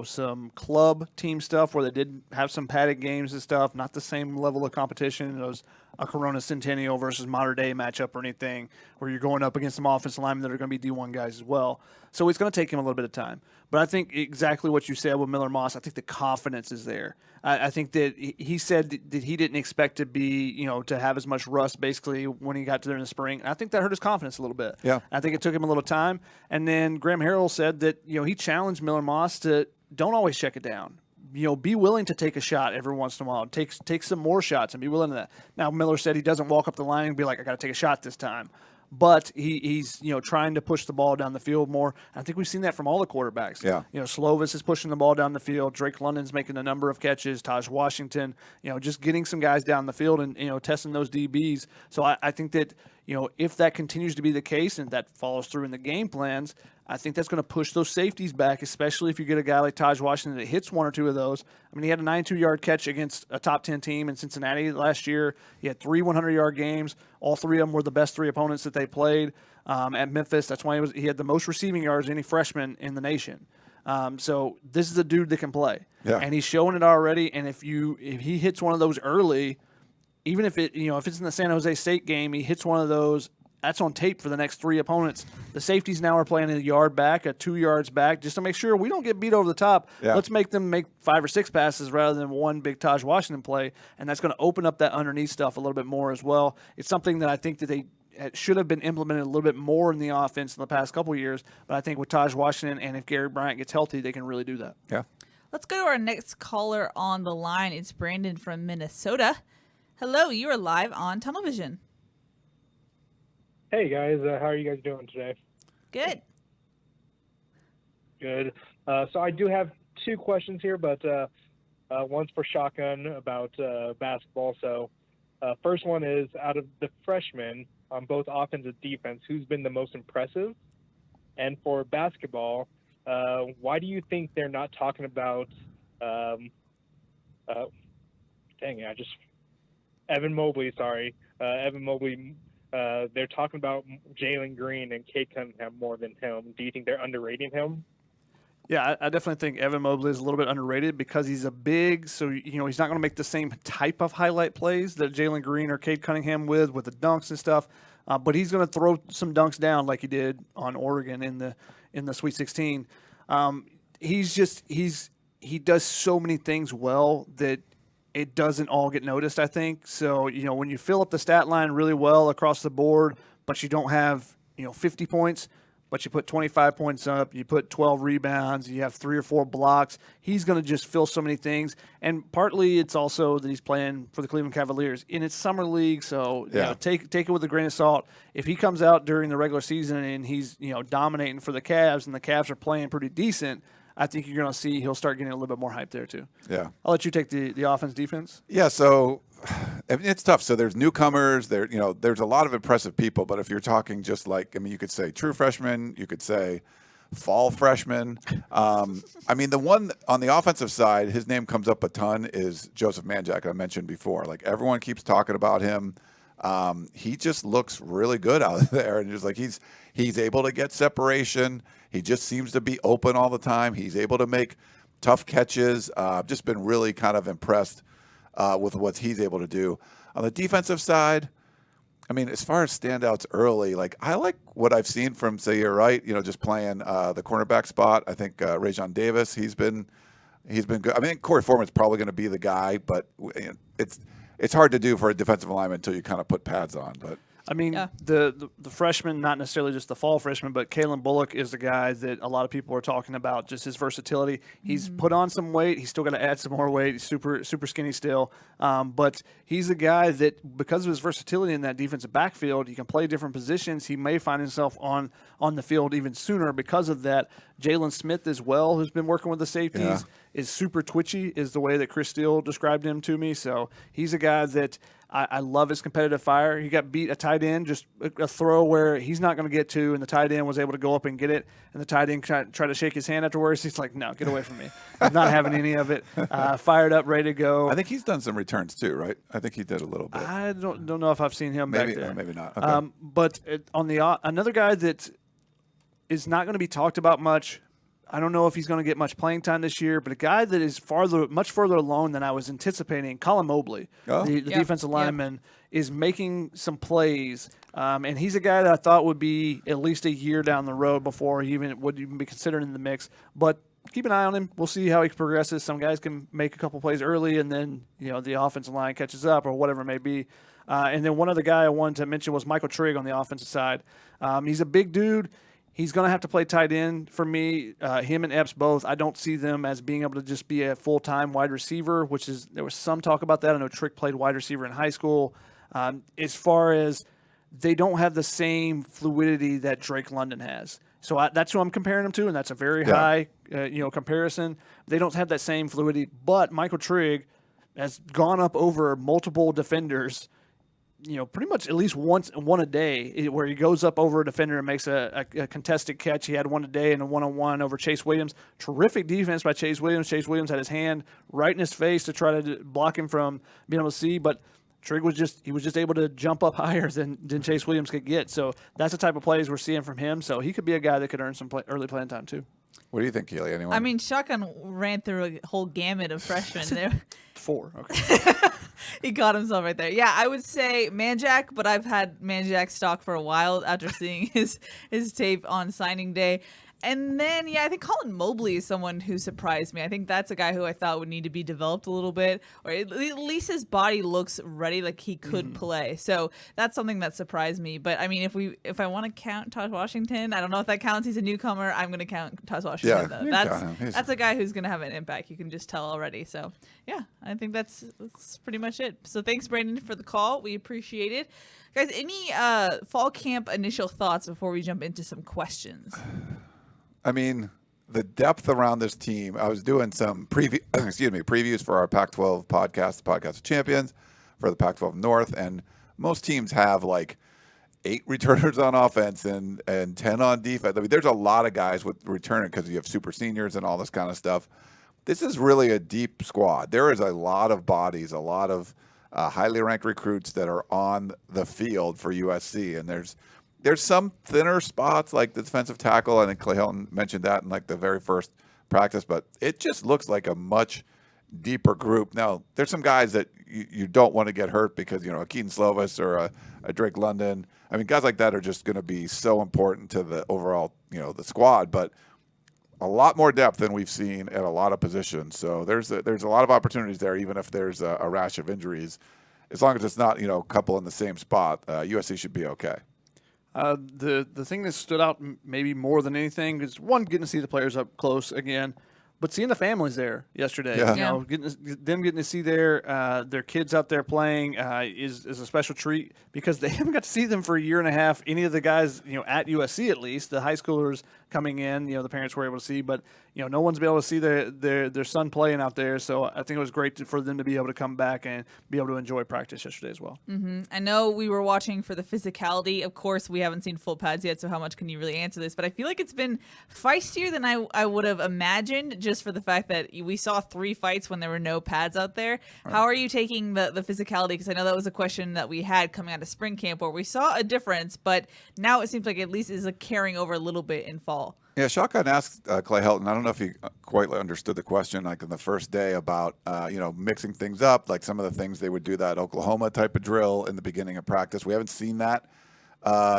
S3: some club team stuff where they did have some padded games and stuff. Not the same level of competition. It was a Corona Centennial versus Mater Dei matchup or anything where you're going up against some offensive linemen that are going to be D1 guys as well. So it's going to take him a little bit of time. But I think exactly what you said with Miller Moss, I think the confidence is there. I think that he said that he didn't expect to be, to have as much rust basically when he got to there in the spring. And I think that hurt his confidence a little bit.
S2: Yeah.
S3: I think it took him a little time. And then Graham Harrell said that, he challenged Miller Moss to don't always check it down. Be willing to take a shot every once in a while. Take some more shots and be willing to that. Now, Miller said he doesn't walk up the line and be like, I got to take a shot this time. But he's trying to push the ball down the field more. I think we've seen that from all the quarterbacks.
S2: Yeah.
S3: Slovis is pushing the ball down the field. Drake London's making a number of catches. Taj Washington, just getting some guys down the field and testing those DBs. So I think that if that continues to be the case and that follows through in the game plans, I think that's going to push those safeties back, especially if you get a guy like Taj Washington that hits one or two of those. I mean, he had a 92-yard catch against a top 10 team in Cincinnati last year. He had 3 100-yard games. All 3 of them were the best 3 opponents that they played at Memphis. That's why he had the most receiving yards of any freshman in the nation. So this is a dude that can play, and he's showing it already. And if he hits one of those early, even if it's in the San Jose State game, he hits one of those. That's on tape for the next 3 opponents. The safeties now are playing a yard back, 2 yards back, just to make sure we don't get beat over the top.
S2: Yeah.
S3: Let's make them make 5 or 6 passes rather than one big Taj Washington play, and that's going to open up that underneath stuff a little bit more as well. It's something that I think that they should have been implemented a little bit more in the offense in the past couple of years, but I think with Taj Washington and if Gary Bryant gets healthy, they can really do that.
S2: Yeah.
S1: Let's go to our next caller on the line. It's Brandon from Minnesota. Hello, you are live on Tunnel Vision.
S5: Hey guys, how are you guys doing today?
S1: Good.
S5: Good. So I do have 2 questions here, but one's for Shotgun about basketball. So first one is, out of the freshmen on both offense and defense, who's been the most impressive? And for basketball, why do you think they're not talking about Evan Mobley, Evan Mobley. They're talking about Jalen Green and Cade Cunningham more than him. Do you think they're underrating him?
S3: Yeah, I definitely think Evan Mobley is a little bit underrated because he's a big, so he's not going to make the same type of highlight plays that Jalen Green or Cade Cunningham with the dunks and stuff. But he's going to throw some dunks down like he did on Oregon in the Sweet 16. He does so many things well that it doesn't all get noticed, I think. So, when you fill up the stat line really well across the board, but you don't have, 50 points, but you put 25 points up, you put 12 rebounds, you have 3 or 4 blocks, he's going to just fill so many things. And partly it's also that he's playing for the Cleveland Cavaliers in its summer league. So, take it with a grain of salt. If he comes out during the regular season and he's, dominating for the Cavs and the Cavs are playing pretty decent, I think you're going to see he'll start getting a little bit more hype there too.
S2: Yeah.
S3: I'll let you take the offense defense.
S2: Yeah, so it's tough. So there's newcomers, there's a lot of impressive people, but if you're talking just you could say true freshmen, you could say fall freshmen. The one on the offensive side, his name comes up a ton, is Joseph Manjack, I mentioned before. Like, everyone keeps talking about him. He just looks really good out there, and just he's able to get separation. He just seems to be open all the time. He's able to make tough catches. Just been really kind of impressed with what he's able to do. On the defensive side, as far as standouts early, I like what I've seen from Zaire Wright, just playing the cornerback spot. I think Rajon Davis, he's been good. Corey Foreman's probably going to be the guy, but it's hard to do for a defensive lineman until you kind of put pads on. But
S3: the freshman, not necessarily just the fall freshman, but Kalen Bullock is the guy that a lot of people are talking about, just his versatility. He's put on some weight. He's still got to add some more weight. He's super skinny still. But he's a guy that, because of his versatility in that defensive backfield, he can play different positions. He may find himself on the field even sooner because of that. Jalen Smith as well, who's been working with the safeties, is super twitchy, is the way that Chris Steele described him to me. So he's a guy that I love his competitive fire. He got beat a tight end, just a throw where he's not going to get to, and the tight end was able to go up and get it. And the tight end tried to shake his hand afterwards. He's like, no, get away from me. I'm not having any of it. Fired up, ready to go.
S2: I think he's done some returns too, right? I think he did a little bit.
S3: I don't know if I've seen him back there.
S2: Maybe not. Okay.
S3: But on the another guy that is not going to be talked about much, I don't know if he's going to get much playing time this year, but a guy that is much further along than I was anticipating, Colin Mobley, the defensive lineman, is making some plays. And he's a guy that I thought would be at least a year down the road before he would even be considered in the mix. But keep an eye on him. We'll see how he progresses. Some guys can make a couple plays early, and then the offensive line catches up or whatever it may be. And then one other guy I wanted to mention was Michael Trigg on the offensive side. He's a big dude. He's going to have to play tight end for me. Him and Epps both. I don't see them as being able to just be a full-time wide receiver, there was some talk about that. I know Trick played wide receiver in high school. As far as they don't have the same fluidity that Drake London has. So that's who I'm comparing them to, and that's a very high comparison. They don't have that same fluidity, but Michael Trigg has gone up over multiple defenders, pretty much at least one a day, where he goes up over a defender and makes a contested catch. He had one today and a one-on-one over Chase Williams. Terrific defense by Chase Williams. Chase Williams had his hand right in his face to try to block him from being able to see, but Trigg was just able to jump up higher than Chase Williams could get. So that's the type of plays we're seeing from him. So he could be a guy that could earn some early playing time too.
S2: What do you think, Keely? Anyone?
S1: I mean, Shotgun ran through a whole gamut of freshmen there.
S3: 4. Okay.
S1: He caught himself right there. Yeah, I would say Manjack, but I've had Manjack stock for a while after seeing his tape on signing day. And then, I think Colin Mobley is someone who surprised me. I think that's a guy who I thought would need to be developed a little bit, or at least his body looks ready, like he could play. So that's something that surprised me. But I mean, if I want to count Todd Washington, I don't know if that counts. He's a newcomer. I'm going to count Todd Washington. Though. That's a guy who's going to have an impact. You can just tell already. So I think that's pretty much it. So thanks, Brandon, for the call. We appreciate it. Guys, any fall camp initial thoughts before we jump into some questions?
S2: I mean, the depth around this team. I was doing some previews for our Pac-12 podcast, the Podcast of Champions, for the Pac-12 North, and most teams have like 8 returners on offense and 10 on defense. I mean, there's a lot of guys with returning because you have super seniors and all this kind of stuff. This is really a deep squad. There is a lot of bodies, a lot of highly ranked recruits that are on the field for USC, and there's some thinner spots like the defensive tackle. I think Clay Helton mentioned that in like the very first practice, but it just looks like a much deeper group. Now, there's some guys that you don't want to get hurt because, a Keaton Slovis or a Drake London. I mean, guys like that are just going to be so important to the overall, the squad, but a lot more depth than we've seen at a lot of positions. So there's a lot of opportunities there, even if there's a rash of injuries. As long as it's not, a couple in the same spot, USC should be okay.
S3: The thing that stood out maybe more than anything is, one, getting to see the players up close again, but seeing the families there yesterday.
S2: Yeah.
S3: Getting to see their kids out there playing is a special treat, because they haven't got to see them for a year and a half. Any of the guys, at USC at least, the high schoolers coming in, the parents were able to see, but no one's been able to see their son playing out there. So I think it was great for them to be able to come back and be able to enjoy practice yesterday as well.
S1: Mm-hmm. I know we were watching for the physicality. Of course, we haven't seen full pads yet, so how much can you really answer this? But I feel like it's been feistier than I would have imagined, just for the fact that we saw 3 fights when there were no pads out there. Right. How are you taking the physicality? Because I know that was a question that we had coming out of spring camp, where we saw a difference, but now it seems like at least is carrying over a little bit in fall.
S2: Yeah, Shotgun asked Clay Helton. I don't know if he quite understood the question, like in the first day, about mixing things up, like some of the things they would do, that Oklahoma type of drill in the beginning of practice. We haven't seen that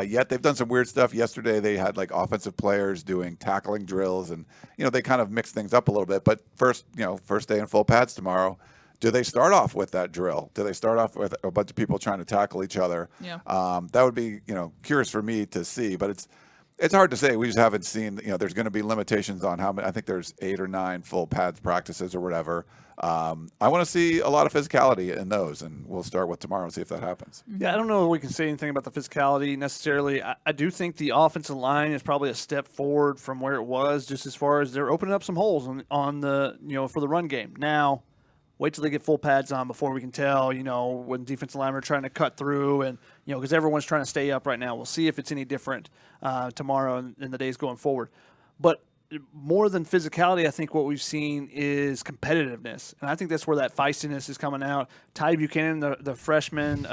S2: yet. They've done some weird stuff. Yesterday they had like offensive players doing tackling drills, and they kind of mixed things up a little bit. But first day in full pads tomorrow. Do they start off with that drill? Do they start off with a bunch of people trying to tackle each other?
S1: Yeah.
S2: That would be curious for me to see, but it's hard to say. We just haven't seen, there's going to be limitations on how many. I think there's 8 or 9 full pads practices or whatever. I want to see a lot of physicality in those, and we'll start with tomorrow and see if that happens.
S3: Yeah, I don't know if we can say anything about the physicality necessarily. I do think the offensive line is probably a step forward from where it was, just as far as they're opening up some holes on the, for the run game. Now, wait till they get full pads on before we can tell, when defensive linemen are trying to cut through, and, because everyone's trying to stay up right now. We'll see if it's any different tomorrow and the days going forward. But more than physicality, I think what we've seen is competitiveness. And I think that's where that feistiness is coming out. Ty Buchanan, the freshman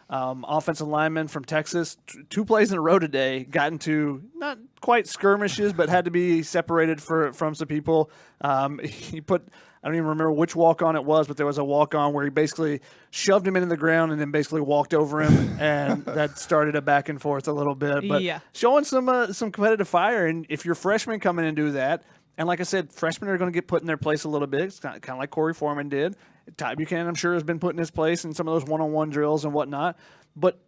S3: offensive lineman from Texas, 2 plays in a row today, got into not quite skirmishes, but had to be separated from some people. He put, I don't even remember which walk-on it was, but there was a walk-on where he basically shoved him into the ground and then basically walked over him, and that started a back and forth a little bit. But showing some competitive fire, and if you're freshmen coming in and do that, and like I said, freshmen are going to get put in their place a little bit. It's kind of like Corey Foreman did. Ty Buchanan, I'm sure, has been put in his place in some of those one-on-one drills and whatnot. But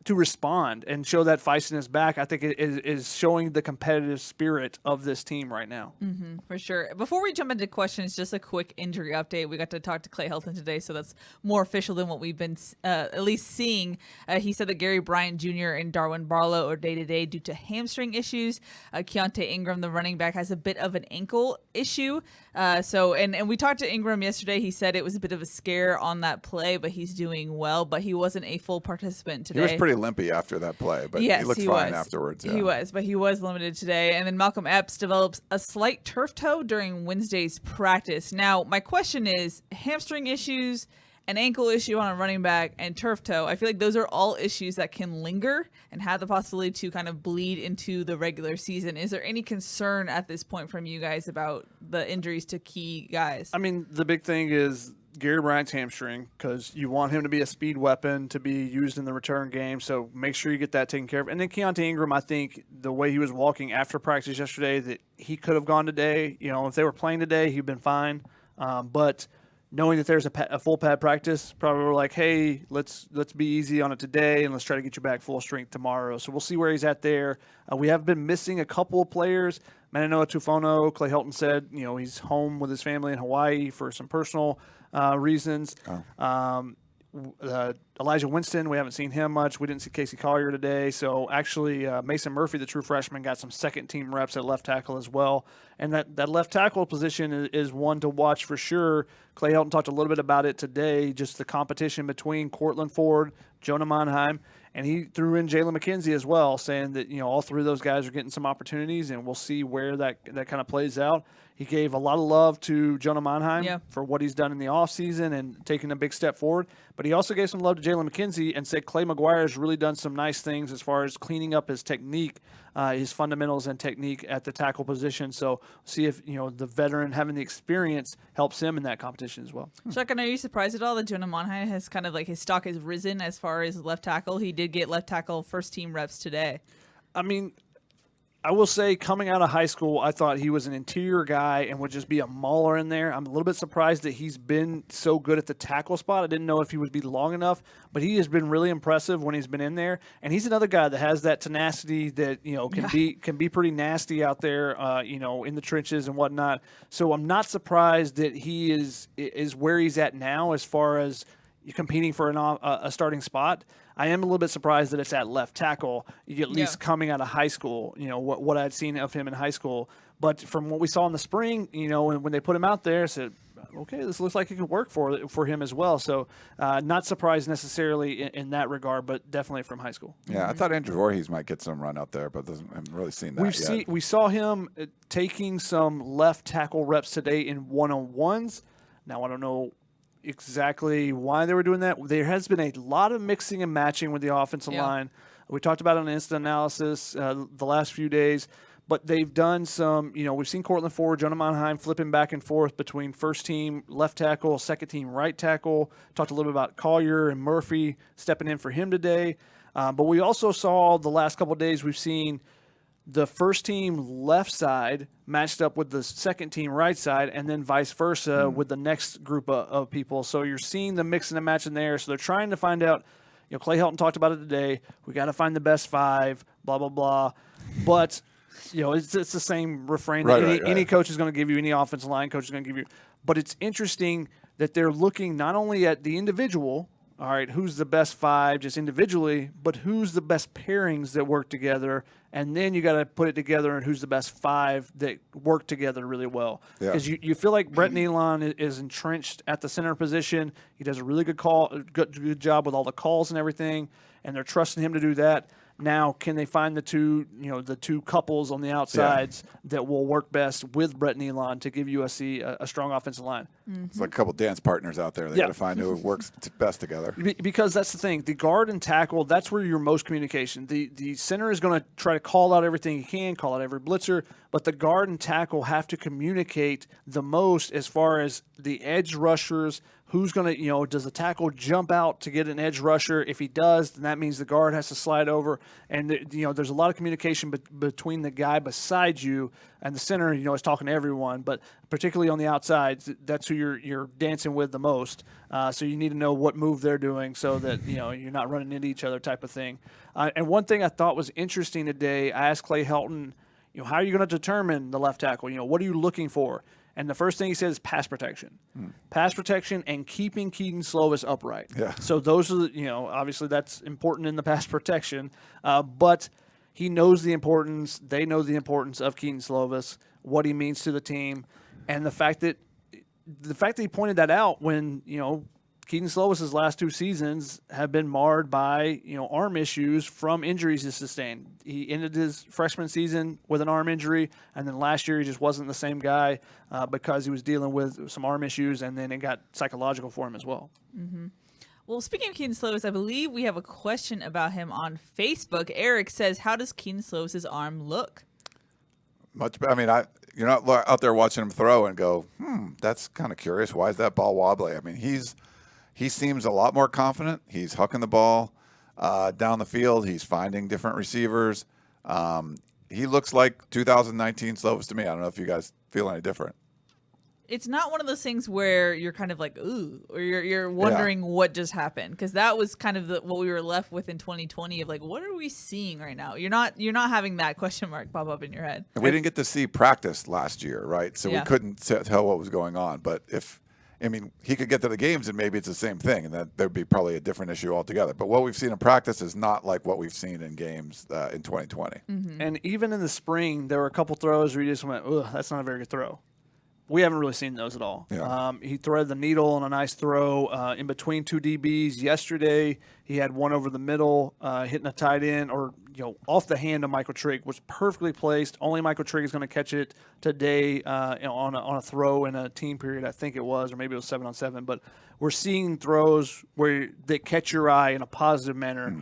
S3: to respond and show that feistiness back, I think it is showing the competitive spirit of this team right now.
S1: Mm-hmm, for sure. Before we jump into questions, just a quick injury update. We got to talk to Clay Helton today, so that's more official than what we've been at least seeing. He said that Gary Bryant Jr. and Darwin Barlow are day-to-day due to hamstring issues. Keontae Ingram, the running back, has a bit of an ankle issue. And we talked to Ingram yesterday. He said it was a bit of a scare on that play, but he's doing well. But he wasn't a full participant today.
S2: He was pretty limpy after that play, but
S1: yes,
S2: he looked fine afterwards. Yeah.
S1: He was, but he was limited today. And then Malcolm Epps develops a slight turf toe during Wednesday's practice. Now, my question is, hamstring issues, an ankle issue on a running back, and turf toe, I feel like those are all issues that can linger and have the possibility to kind of bleed into the regular season. Is there any concern at this point from you guys about the injuries to key guys?
S3: I mean, the big thing is Gary Bryant's hamstring, because you want him to be a speed weapon to be used in the return game, so make sure you get that taken care of. And then Keontae Ingram, I think the way he was walking after practice yesterday, that he could have gone today. You know, if they were playing today, he'd been fine. But knowing that there's a full pad practice, probably were like, hey, let's be easy on it today, and let's try to get you back full strength tomorrow. So we'll see where he's at there. We have been missing a couple of players. Mananoa Tufono, Clay Helton said, you know, he's home with his family in Hawaii for some personal reasons. Elijah Winston, we haven't seen him much. We didn't see Casey Collier today. So actually, Mason Murphy, the true freshman, got some second-team reps at left tackle as well. And that left tackle position is one to watch for sure. Clay Helton talked a little bit about it today, just the competition between Cortland Ford, Jonah Monheim, and he threw in Jalen McKenzie as well, saying that, you know, all 3 of those guys are getting some opportunities, and we'll see where that kind of plays out. He gave a lot of love to Jonah Monheim for what he's done in the offseason and taking a big step forward. But he also gave some love to Jalen McKenzie and said Clay McGuire has really done some nice things as far as cleaning up his technique, his fundamentals and technique at the tackle position. So see if, you know, the veteran having the experience helps him in that competition as well.
S1: Chuck, are you surprised at all that Jonah Monheim has kind of like his stock has risen as far as left tackle? He did get left tackle first-team reps today.
S3: I mean, I will say, coming out of high school, I thought he was an interior guy and would just be a mauler in there. I'm a little bit surprised that he's been so good at the tackle spot. I didn't know if he would be long enough, but he has been really impressive when he's been in there. And he's another guy that has that tenacity that, you know, can be pretty nasty out there, you know, in the trenches and whatnot. So I'm not surprised that he is where he's at now as far as competing for a starting spot. I am a little bit surprised that it's at left tackle, at least coming out of high school, you know, what I'd seen of him in high school. But from what we saw in the spring, you know, when they put him out there, I said, okay, this looks like it could work for him as well. So not surprised necessarily in that regard, but definitely from high school.
S2: Yeah, I thought Andrew Voorhees might get some run out there, but I haven't really seen that yet.
S3: We saw him taking some left tackle reps today in one-on-ones. Now, I don't know exactly why they were doing that. There has been a lot of mixing and matching with the offensive line. We talked about it on instant analysis the last few days, but they've done some, you know, we've seen Cortland Ford, Jonah Monheim flipping back and forth between first team left tackle, second team right tackle. Talked a little bit about Collier and Murphy stepping in for him today. But we also saw the last couple of days, we've seen the first team left side matched up with the second team right side, and then vice versa with the next group of people. So you're seeing the mix and the match in there. So they're trying to find out, you know, Clay Helton talked about it today. We got to find the best 5, blah, blah, blah. But, you know, it's the same refrain that any coach is going to give you, any offensive line coach is going to give you. But it's interesting that they're looking not only at the individual, all right, who's the best 5 just individually, but who's the best pairings that work together, and then you got to put it together and who's the best 5 that work together really well. Because you feel like Brett Nealon is entrenched at the center position. He does a really good job with all the calls and everything, and they're trusting him to do that. Now, can they find the two couples on the outsides that will work best with Brett and Elon to give USC a strong offensive line?
S2: It's like a couple dance partners out there. They got to find who works best together.
S3: Because that's the thing. The guard and tackle, that's where you're most communication. The center is going to try to call out everything he can, call out every blitzer, but the guard and tackle have to communicate the most as far as the edge rushers. Who's going to, does the tackle jump out to get an edge rusher? If he does, then that means the guard has to slide over. And, there's a lot of communication between the guy beside you and the center, is talking to everyone. But particularly on the outside, that's who you're dancing with the most. So you need to know what move they're doing so that, you're not running into each other type of thing. And one thing I thought was interesting today, I asked Clay Helton, how are you going to determine the left tackle? What are you looking for? And the first thing he says is pass protection. Pass protection and keeping Keaton Slovis upright.
S2: Yeah.
S3: So those are, obviously that's important in the pass protection. But he knows the importance, they know the importance of Keaton Slovis, what he means to the team, and the fact that he pointed that out when, Keaton Slovis' last 2 seasons have been marred by, arm issues from injuries he sustained. He ended his freshman season with an arm injury, and then last year he just wasn't the same guy because he was dealing with some arm issues, and then it got psychological for him as well.
S1: Mm-hmm. Well, speaking of Keaton Slovis, I believe we have a question about him on Facebook. Eric says, how does Keaton Slovis' arm look?
S2: Much. I mean, you're not out there watching him throw and go, that's kind of curious. Why is that ball wobbly? I mean, he seems a lot more confident. He's hucking the ball down the field. He's finding different receivers. He looks like 2019 Slovis to me. I don't know if you guys feel any different.
S1: It's not one of those things where you're kind of like, ooh, or you're wondering what just happened, because that was kind of what we were left with in 2020 of like, what are we seeing right now? You're not having that question mark pop up in your head.
S2: And we didn't get to see practice last year, right? So we couldn't tell what was going on. But he could get to the games and maybe it's the same thing, and that there'd be probably a different issue altogether. But what we've seen in practice is not like what we've seen in games in 2020.
S1: Mm-hmm.
S3: And even in the spring, there were a couple throws where you just went, ugh, that's not a very good throw. We haven't really seen those at all.
S2: Yeah.
S3: He threaded the needle on a nice throw in between 2 DBs. Yesterday, he had one over the middle, hitting a tight end or off the hand of Michael Trigg, was perfectly placed. Only Michael Trigg is going to catch it today on a throw in a team period, I think it was, or maybe it was 7-on-7. But we're seeing throws where they catch your eye in a positive manner.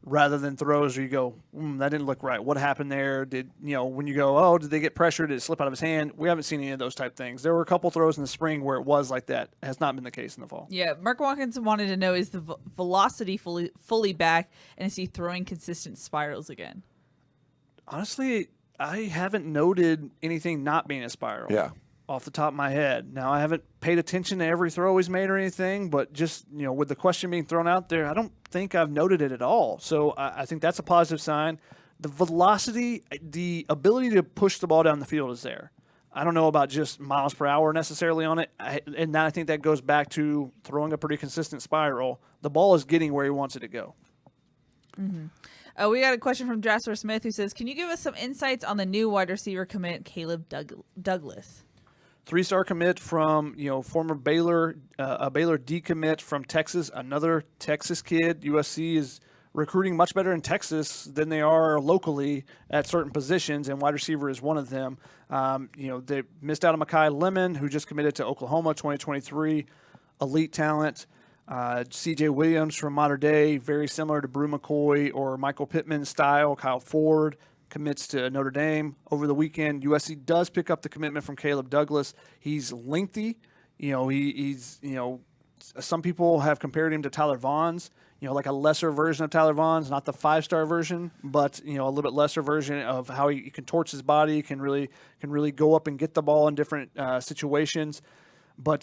S3: Rather than throws where you go, that didn't look right. What happened there? When you go, did they get pressured? Did it slip out of his hand? We haven't seen any of those type things. There were a couple throws in the spring where it was like that. It has not been the case in the fall.
S1: Yeah, Mark Watkins wanted to know, is the velocity fully back, and is he throwing consistent spirals again?
S3: Honestly, I haven't noted anything not being a spiral.
S2: Yeah.
S3: Off the top of my head. Now, I haven't paid attention to every throw he's made or anything, but just, with the question being thrown out there, I don't think I've noted it at all. So I think that's a positive sign. The velocity, the ability to push the ball down the field is there. I don't know about just miles per hour necessarily on it. And I think that goes back to throwing a pretty consistent spiral. The ball is getting where he wants it to go.
S1: Mm-hmm. We got a question from Jasper Smith who says, can you give us some insights on the new wide receiver commit, Caleb Douglas?
S3: 3-star commit from former Baylor, a Baylor decommit from Texas, another Texas kid. USC is recruiting much better in Texas than they are locally at certain positions, and wide receiver is one of them. They missed out on Mekhi Lemon, who just committed to Oklahoma 2023, elite talent. C.J. Williams from Mater Dei, very similar to Brew McCoy or Michael Pittman style. Kyle Ford commits to Notre Dame over the weekend. USC does pick up the commitment from Caleb Douglas. He's lengthy. He's some people have compared him to Tyler Vaughn's, like a lesser version of Tyler Vaughn's, not the 5-star version, but, a little bit lesser version of how he contorts his body, can really go up and get the ball in different situations. But,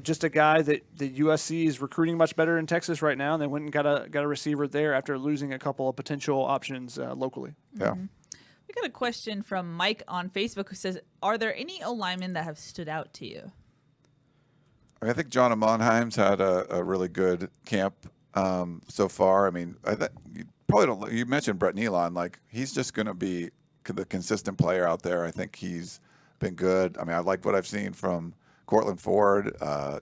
S3: just a guy that the USC is recruiting much better in Texas right now. And they went and got a receiver there after losing a couple of potential options locally.
S2: Yeah.
S1: Mm-hmm. We got a question from Mike on Facebook who says, are there any O-linemen that have stood out to you?
S2: I think John Monheim's had a really good camp so far. I mean, you probably don't. You mentioned Brett Nealon. Like, he's just going to be the consistent player out there. I think he's been good. I mean, I like what I've seen from Cortland Ford. I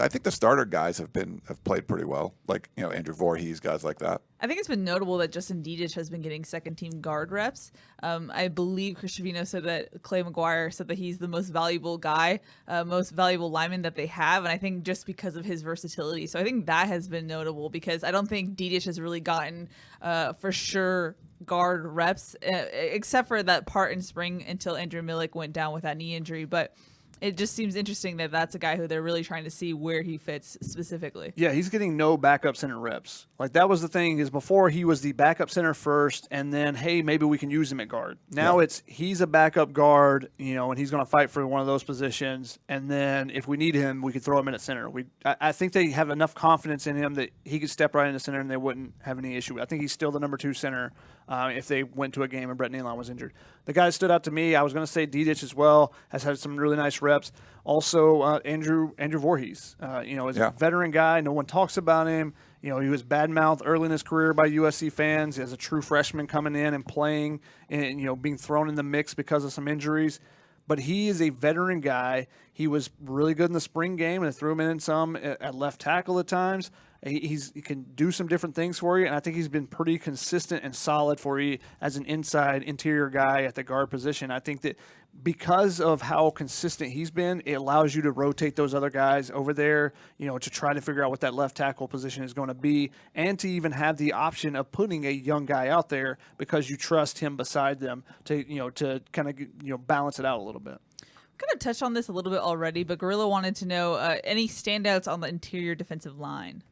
S2: think the starter guys have played pretty well. Like, Andrew Voorhees, guys like that.
S1: I think it's been notable that Justin Dedich has been getting second-team guard reps. I believe Chris Trevino said that Clay McGuire said that he's the most valuable guy, most valuable lineman that they have, and I think just because of his versatility. So I think that has been notable because I don't think Dedich has really gotten, for sure, guard reps, except for that part in spring until Andrew Milik went down with that knee injury. But it just seems interesting that that's a guy who they're really trying to see where he fits specifically.
S3: Yeah, he's getting no backup center reps. Like, that was the thing, is before he was the backup center first, and then, hey, maybe we can use him at guard. Now he's a backup guard, and he's going to fight for one of those positions, and then if we need him, we could throw him in at center. I think they have enough confidence in him that he could step right into center and they wouldn't have any issue. I think he's still the number 2 center if they went to a game and Brett Nealon was injured. The guy that stood out to me, I was going to say Dedich as well, has had some really nice reps. Also, Andrew Voorhees, is a veteran guy. No one talks about him. He was badmouthed early in his career by USC fans as a true freshman coming in and playing and, being thrown in the mix because of some injuries. But he is a veteran guy. He was really good in the spring game, and they threw him in some at left tackle at times. He can do some different things for you, and I think he's been pretty consistent and solid for you as an interior guy at the guard position. I think that because of how consistent he's been, it allows you to rotate those other guys over there, to try to figure out what that left tackle position is going to be, and to even have the option of putting a young guy out there because you trust him beside them to kind of balance it out a little bit.
S1: Kind of touched on this a little bit already, but Gorilla wanted to know any standouts on the interior defensive line.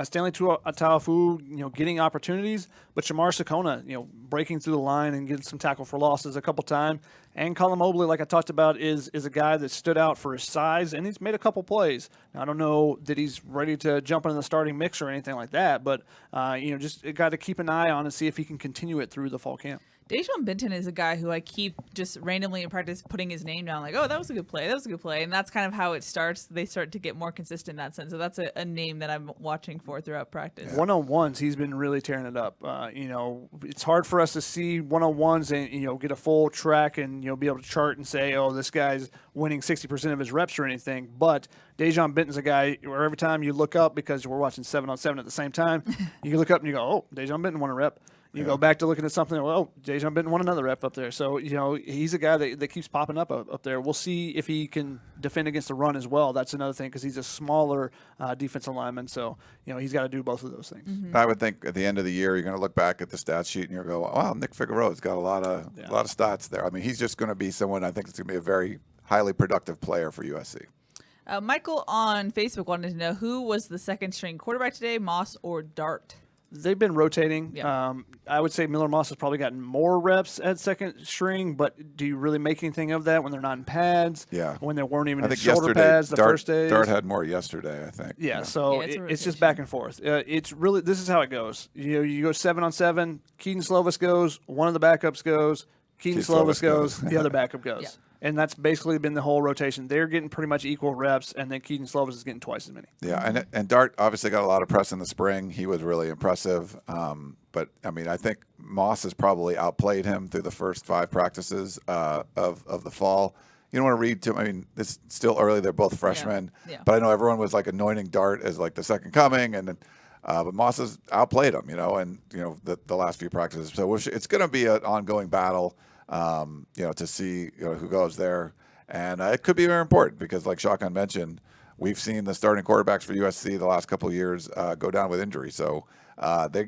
S3: Stanley Tuafu, getting opportunities, but Shamar Sakona, breaking through the line and getting some tackle for losses a couple times. And Colin Mobley, like I talked about, is a guy that stood out for his size, and he's made a couple plays. Now, I don't know that he's ready to jump into the starting mix or anything like that, but, just got to keep an eye on and see if he can continue it through the fall camp.
S1: Dejon Benton is a guy who I keep just randomly in practice putting his name down, like, oh, that was a good play. That was a good play. And that's kind of how it starts. They start to get more consistent in that sense. So that's a name that I'm watching for throughout practice.
S3: One-on-ones, he's been really tearing it up. It's hard for us to see one-on-ones and, get a full track and, be able to chart and say, oh, this guy's winning 60% of his reps or anything. But Dejon Benton's a guy where every time you look up, because we're watching 7-on-7 at the same time, you look up and you go, oh, Dejon Benton won a rep. You go back to looking at something, well, Dejon Benton won another rep up there. So, he's a guy that keeps popping up there. We'll see if he can defend against the run as well. That's another thing because he's a smaller defensive lineman. So, he's got to do both of those things.
S1: Mm-hmm.
S2: I would think at the end of the year, you're going to look back at the stat sheet and you'll go, wow, Nick Figueroa's got a lot of stats there. I mean, he's just going to be someone I think is going to be a very highly productive player for USC.
S1: Michael on Facebook wanted to know who was the second string quarterback today, Moss or Dart?
S3: They've been rotating.
S1: Yeah.
S3: I would say Miller Moss has probably gotten more reps at second string, but do you really make anything of that when they're not in pads?
S2: Yeah.
S3: When they weren't even
S2: I
S3: in
S2: think
S3: shoulder pads the first days?
S2: Dart had more yesterday, I think.
S3: Yeah, so it's just back and forth. It's really, this is how it goes. You go 7-on-7, Keaton Slovis goes, one of the backups goes, Keaton Slovis goes, the other backup goes.
S1: Yeah.
S3: And that's basically been the whole rotation. They're getting pretty much equal reps, and then Keaton Slovis is getting twice as many.
S2: Yeah, and Dart obviously got a lot of press in the spring. He was really impressive. But, I mean, I think Moss has probably outplayed him through the first 5 practices of the fall. You don't want to read too. I mean, it's still early. They're both freshmen.
S1: Yeah.
S2: But I know everyone was, like, anointing Dart as, like, the second coming. And then, but Moss has outplayed him, and, the last few practices. So it's going to be an ongoing battle. To see who goes there. And it could be very important because, like Shotgun mentioned, we've seen the starting quarterbacks for USC the last couple of years go down with injury. So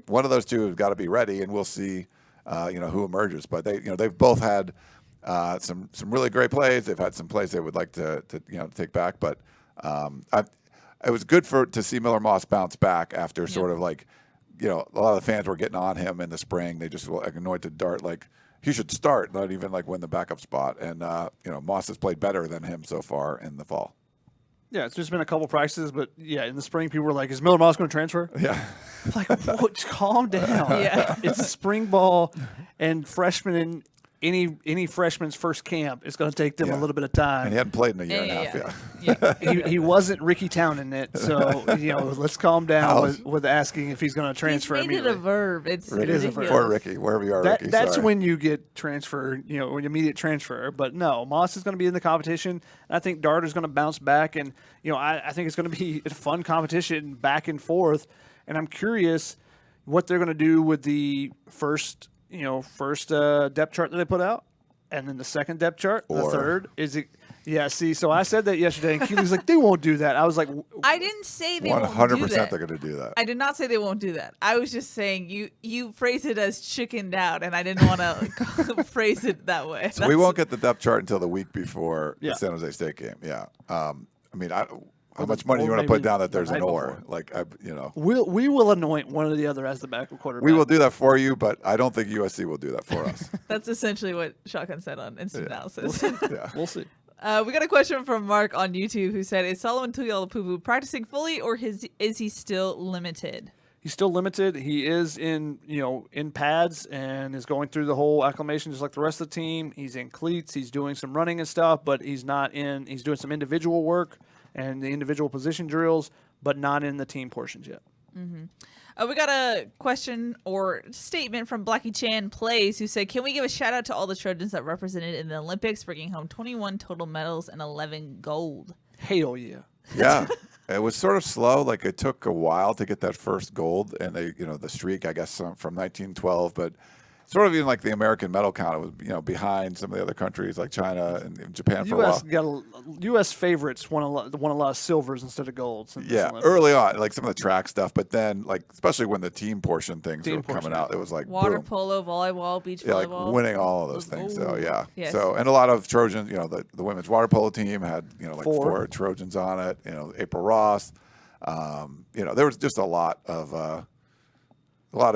S2: one of those two has got to be ready, and we'll see who emerges. But they've both had some really great plays. They've had some plays they would like to take back. But it was good to see Miller Moss bounce back after sort of like a lot of the fans were getting on him in the spring. They just anointed Dart like he should start, not even like win the backup spot. And, Moss has played better than him so far in the fall.
S3: Yeah, it's just been a couple practices, but yeah, in the spring, people were like, is Miller Moss going to transfer?
S2: Yeah.
S3: Like, whoa, just calm down.
S1: Yeah.
S3: It's spring ball and freshmen any freshman's first camp, it's going to take them a little bit of time.
S2: And he hadn't played in a year and a half yet.
S3: He wasn't Ricky Town in it, so let's calm down with asking if he's going to transfer.
S1: He's made it a verb. It is a verb.
S2: Poor Ricky, wherever you are, Ricky.
S3: That's when you get transferred, when immediate transfer. But no, Moss is going to be in the competition. I think Darter's going to bounce back, and I think it's going to be a fun competition back and forth. And I'm curious what they're going to do with the first depth chart that they put out, and then the second depth chart, the third. Is it? Yeah, see, so I said that yesterday, and Keely's like, they won't do that. I was like,
S1: I didn't say they won't do
S2: 100%
S1: that.
S2: they're going to do that.
S1: I did not say they won't do that. I was just saying you phrased it as chickened out, and I didn't want to phrase it that way.
S2: So we won't get the depth chart until the week before the San Jose State game. Yeah. How much money you want to put down that there's an or?
S3: We will anoint one or the other as the backup quarterback.
S2: We will do that for you, but I don't think USC will do that for us.
S1: That's essentially what Shotgun said on Instant Analysis.
S3: We'll see.
S1: We got a question from Mark on YouTube who said, is Solomon Tuilapupu practicing fully, or is he still limited?
S3: He's still limited. He is in pads and is going through the whole acclimation just like the rest of the team. He's in cleats. He's doing some running and stuff, but he's doing some individual work and the individual position drills, but not in the team portions yet.
S1: Mm-hmm. We got a question or statement from Blackie Chan Plays, who said, can we give a shout out to all the Trojans that represented in the Olympics, bringing home 21 total medals and 11 gold?
S3: Hell yeah.
S2: Yeah. It was sort of slow. Like, it took a while to get that first gold, and they, the streak, I guess, from 1912, but sort of even like the American medal count, it was, behind some of the other countries like China and Japan for a while.
S3: U.S. favorites won a lot of silvers instead of golds.
S2: Early on, like some of the track stuff, but then, like, especially when the team portion things were coming out, it was like
S1: water
S2: boom.
S1: polo, volleyball, beach volleyball.
S2: Like winning all of those things. So
S1: Yes.
S2: So, and a lot of Trojans, the women's water polo team had four Trojans on it. April Ross. There was just a lot of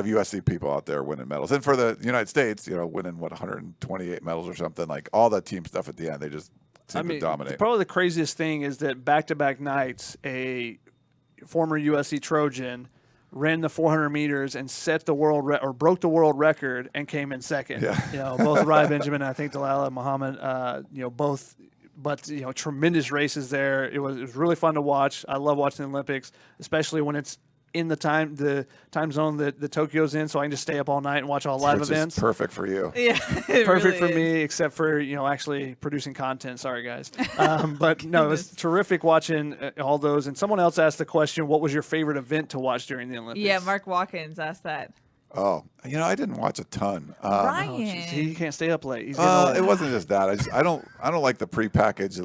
S2: USC people out there winning medals. And for the United States, winning 128 medals or something, like all that team stuff at the end, they just seemed to dominate.
S3: Probably the craziest thing is that back-to-back nights, a former USC Trojan ran the 400 meters and set the broke the world record and came in second.
S2: Yeah.
S3: Both Rai Benjamin and I think Delilah Muhammad, both. But, tremendous races there. It was really fun to watch. I love watching the Olympics, especially when it's in the time zone that the Tokyo's in, so I can just stay up all night and watch all live events.
S2: Perfect for you.
S1: Yeah,
S3: perfect for me, except for actually producing content. Sorry, guys. But no, it was terrific watching all those. And someone else asked the question, "What was your favorite event to watch during the Olympics?"
S1: Yeah, Mark Watkins asked that.
S2: Oh, I didn't watch a ton.
S1: Ryan,
S3: he can't stay up late.
S2: It wasn't just that. I don't like the prepackaged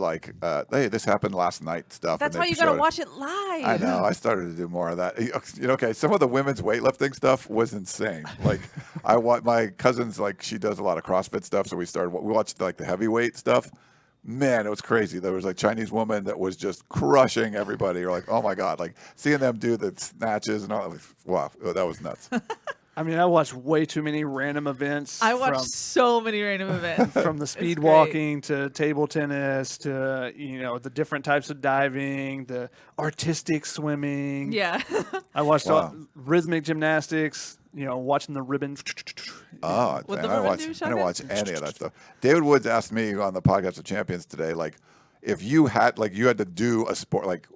S2: hey, this happened last night stuff.
S1: That's why you gotta watch it live.
S2: I know. I started to do more of that. Okay, some of the women's weightlifting stuff was insane. Like, my cousin's she does a lot of CrossFit stuff, so we watched the heavyweight stuff. Man, it was crazy. There was a Chinese woman that was just crushing everybody. You're like, oh my god! Like, seeing them do the snatches and all. Wow, that was nuts.
S3: I watched way too many random events.
S1: I watched so many random events.
S3: From the speed walking to table tennis to, the different types of diving, the artistic swimming.
S1: Yeah.
S3: I watched rhythmic gymnastics, watching the ribbon.
S2: Oh, I didn't watch any of that stuff. David Woods asked me on the Podcast of Champions today, if you had to do a sport,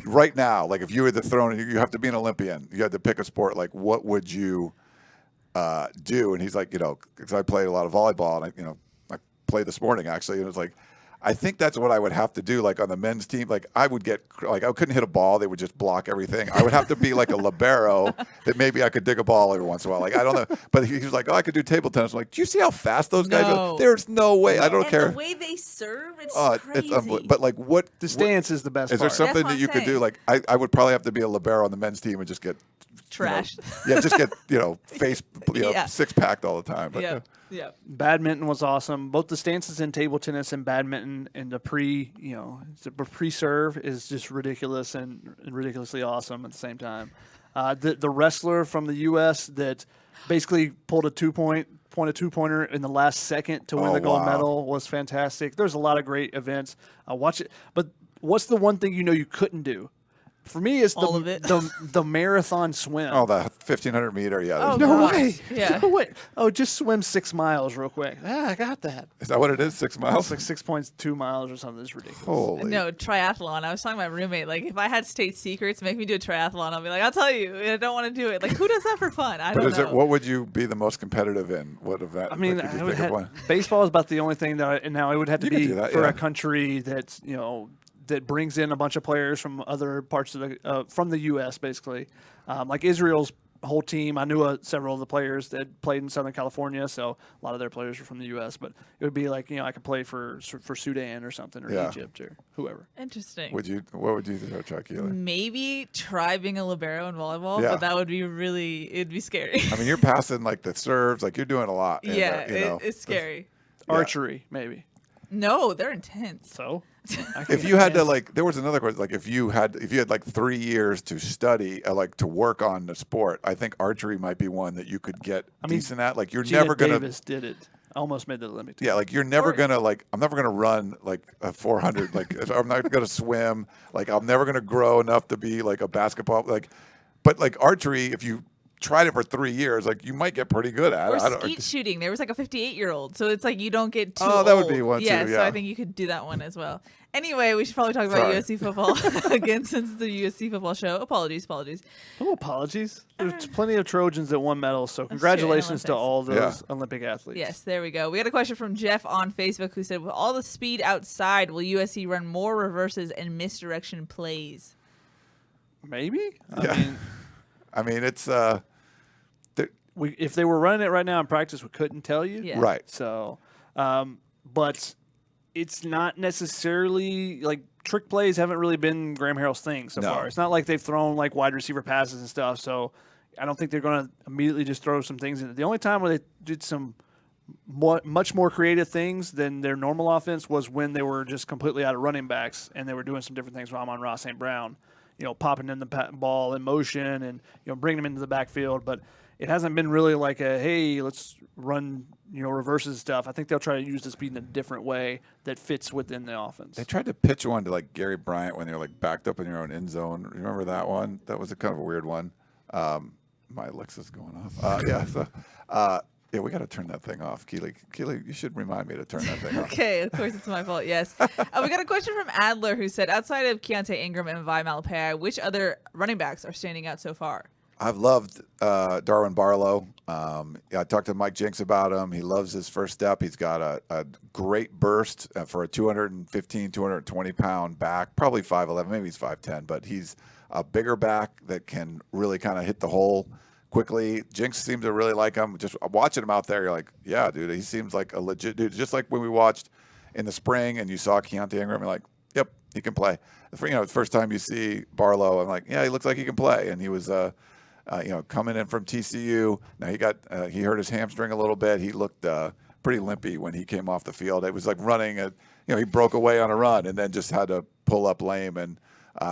S2: right now, if you had to throw in, you have to be an Olympian. You had to pick a sport. What would you do? And he's like, because I played a lot of volleyball, and I played this morning actually, and it was like, I think that's what I would have to do. On the men's team, I would get I couldn't hit a ball; they would just block everything. I would have to be like a libero that maybe I could dig a ball every once in a while. I don't know, but he was like, "Oh, I could do table tennis." I'm like, do you see how fast those guys go? There's no way. I don't care.
S1: The way they serve, it's
S2: crazy.
S1: It's
S2: unbelievable. But what
S3: the stance is the best.
S2: Is there something that you could do? I would probably have to be a libero on the men's team and just get
S1: trashed.
S2: Just get face six packed all the time. But,
S1: yeah.
S3: Badminton was awesome. Both the stances in table tennis and badminton and the pre-serve is just ridiculous and ridiculously awesome at the same time. The wrestler from the U.S. that basically pulled a two-pointer in the last second to win the gold medal was fantastic. There's a lot of great events. Watch it. But what's the one thing you couldn't do? For me, it's
S1: All of it.
S3: the marathon swim.
S2: Oh, the 1,500 meter. Yeah.
S1: Oh,
S2: there's
S3: no
S1: gosh.
S3: way.
S1: Yeah.
S3: No way. Oh, just swim 6 miles real quick. I got that.
S2: Is that what it is? 6 miles?
S3: It's like 6.2 miles or something. It's ridiculous.
S2: Holy.
S1: No, triathlon. I was talking to my roommate. Like, if I had state secrets, make me do a triathlon. I'll be like, I'll tell you. I don't want to do it. Like, who does that for fun? I
S2: But
S1: don't
S2: is
S1: know.
S2: it? What would you be the most competitive in? What event?
S3: I mean,
S2: Like, could you
S3: I would
S2: think of one?
S3: baseball is about the only thing that now it would have to
S2: You could
S3: be
S2: do that,
S3: for
S2: yeah.
S3: a country that's that brings in a bunch of players from other parts of the from the U.S. basically, like Israel's whole team. I knew several of the players that played in Southern California, so a lot of their players are from the U.S. But it would be like I could play for Sudan or something or
S2: Yeah.
S3: Egypt or whoever.
S1: Interesting.
S2: What would you try, Keely?
S1: Maybe try being a libero in volleyball,
S2: Yeah.
S1: but that would be it'd be scary.
S2: I mean, you're passing like the serves, like you're doing a lot. And,
S1: Yeah,
S2: you know,
S1: it's scary.
S3: Archery maybe.
S1: No, they're intense.
S3: So
S2: If you had to like, there was another question. Like, if you had like 3 years to study, like to work on the sport, I think archery might be one that you could get decent at. Like, you're
S3: Gina
S2: never gonna.
S3: Davis did it. Almost made the Olympic team.
S2: Yeah, like you're never gonna like. I'm never gonna run like a 400. Like I'm not gonna swim. Like I'm never gonna grow enough to be like a basketball. Like, but like archery, if you tried it for 3 years, like you might get pretty good at
S1: Or
S2: it. I don't-
S1: skeet shooting. There was like a 58-year-old, so it's like you don't get too
S2: Oh, that would
S1: old.
S2: be one too,
S1: So
S2: yeah.
S1: I think you could do that one as well. Anyway, we should probably talk about
S2: Sorry.
S1: USC football again since it's the USC football show. Apologies.
S3: No apologies. There's plenty of Trojans that won medals, so
S1: true, in
S3: congratulations to
S1: Olympics.
S3: all those
S2: Yeah.
S3: Olympic athletes.
S1: Yes, there we go. We got a question from Jeff on Facebook who said, with all the speed outside, will USC run more reverses and misdirection plays?
S3: Maybe.
S2: I mean, it's
S3: If they were running it right now in practice, we couldn't tell you.
S1: Yeah.
S2: right.
S3: So, but it's not necessarily like trick plays haven't really been Graham Harrell's thing so
S2: No.
S3: far. It's not like they've thrown like wide receiver passes and stuff. So I don't think they're going to immediately just throw some things in. The only time where they did some much more creative things than their normal offense was when they were just completely out of running backs and they were doing some different things with Amon Ross St. Brown, popping in the ball in motion and bringing them into the backfield. But it hasn't been really like a, hey, let's run, reverses and stuff. I think they'll try to use the speed in a different way that fits within the offense.
S2: They tried to pitch one to like Gary Bryant when they were like backed up in your own end zone. Remember that one? That was a kind of a weird one. My Alexa's going off. Yeah, we got to turn that thing off. Keely, you should remind me to turn that thing off.
S1: Okay, of course it's my fault. Yes. We got a question from Adler who said, outside of Keontae Ingram and Vi Malapai, which other running backs are standing out so far?
S2: I've loved Darwin Barlow. I talked to Mike Jinks about him. He loves his first step. He's got a great burst for a 215, 220-pound back, probably 5'11", maybe he's 5'10", but he's a bigger back that can really kind of hit the hole quickly. Jinks seems to really like him. Just watching him out there, you're like, yeah, dude, he seems like a legit dude. Just like when we watched in the spring and you saw Keontae Ingram, you're like, yep, he can play. The first time you see Barlow, I'm like, yeah, he looks like he can play. And he was coming in from TCU. Now he hurt his hamstring a little bit. He looked pretty limpy when he came off the field. It was like running. He broke away on a run and then just had to pull up lame and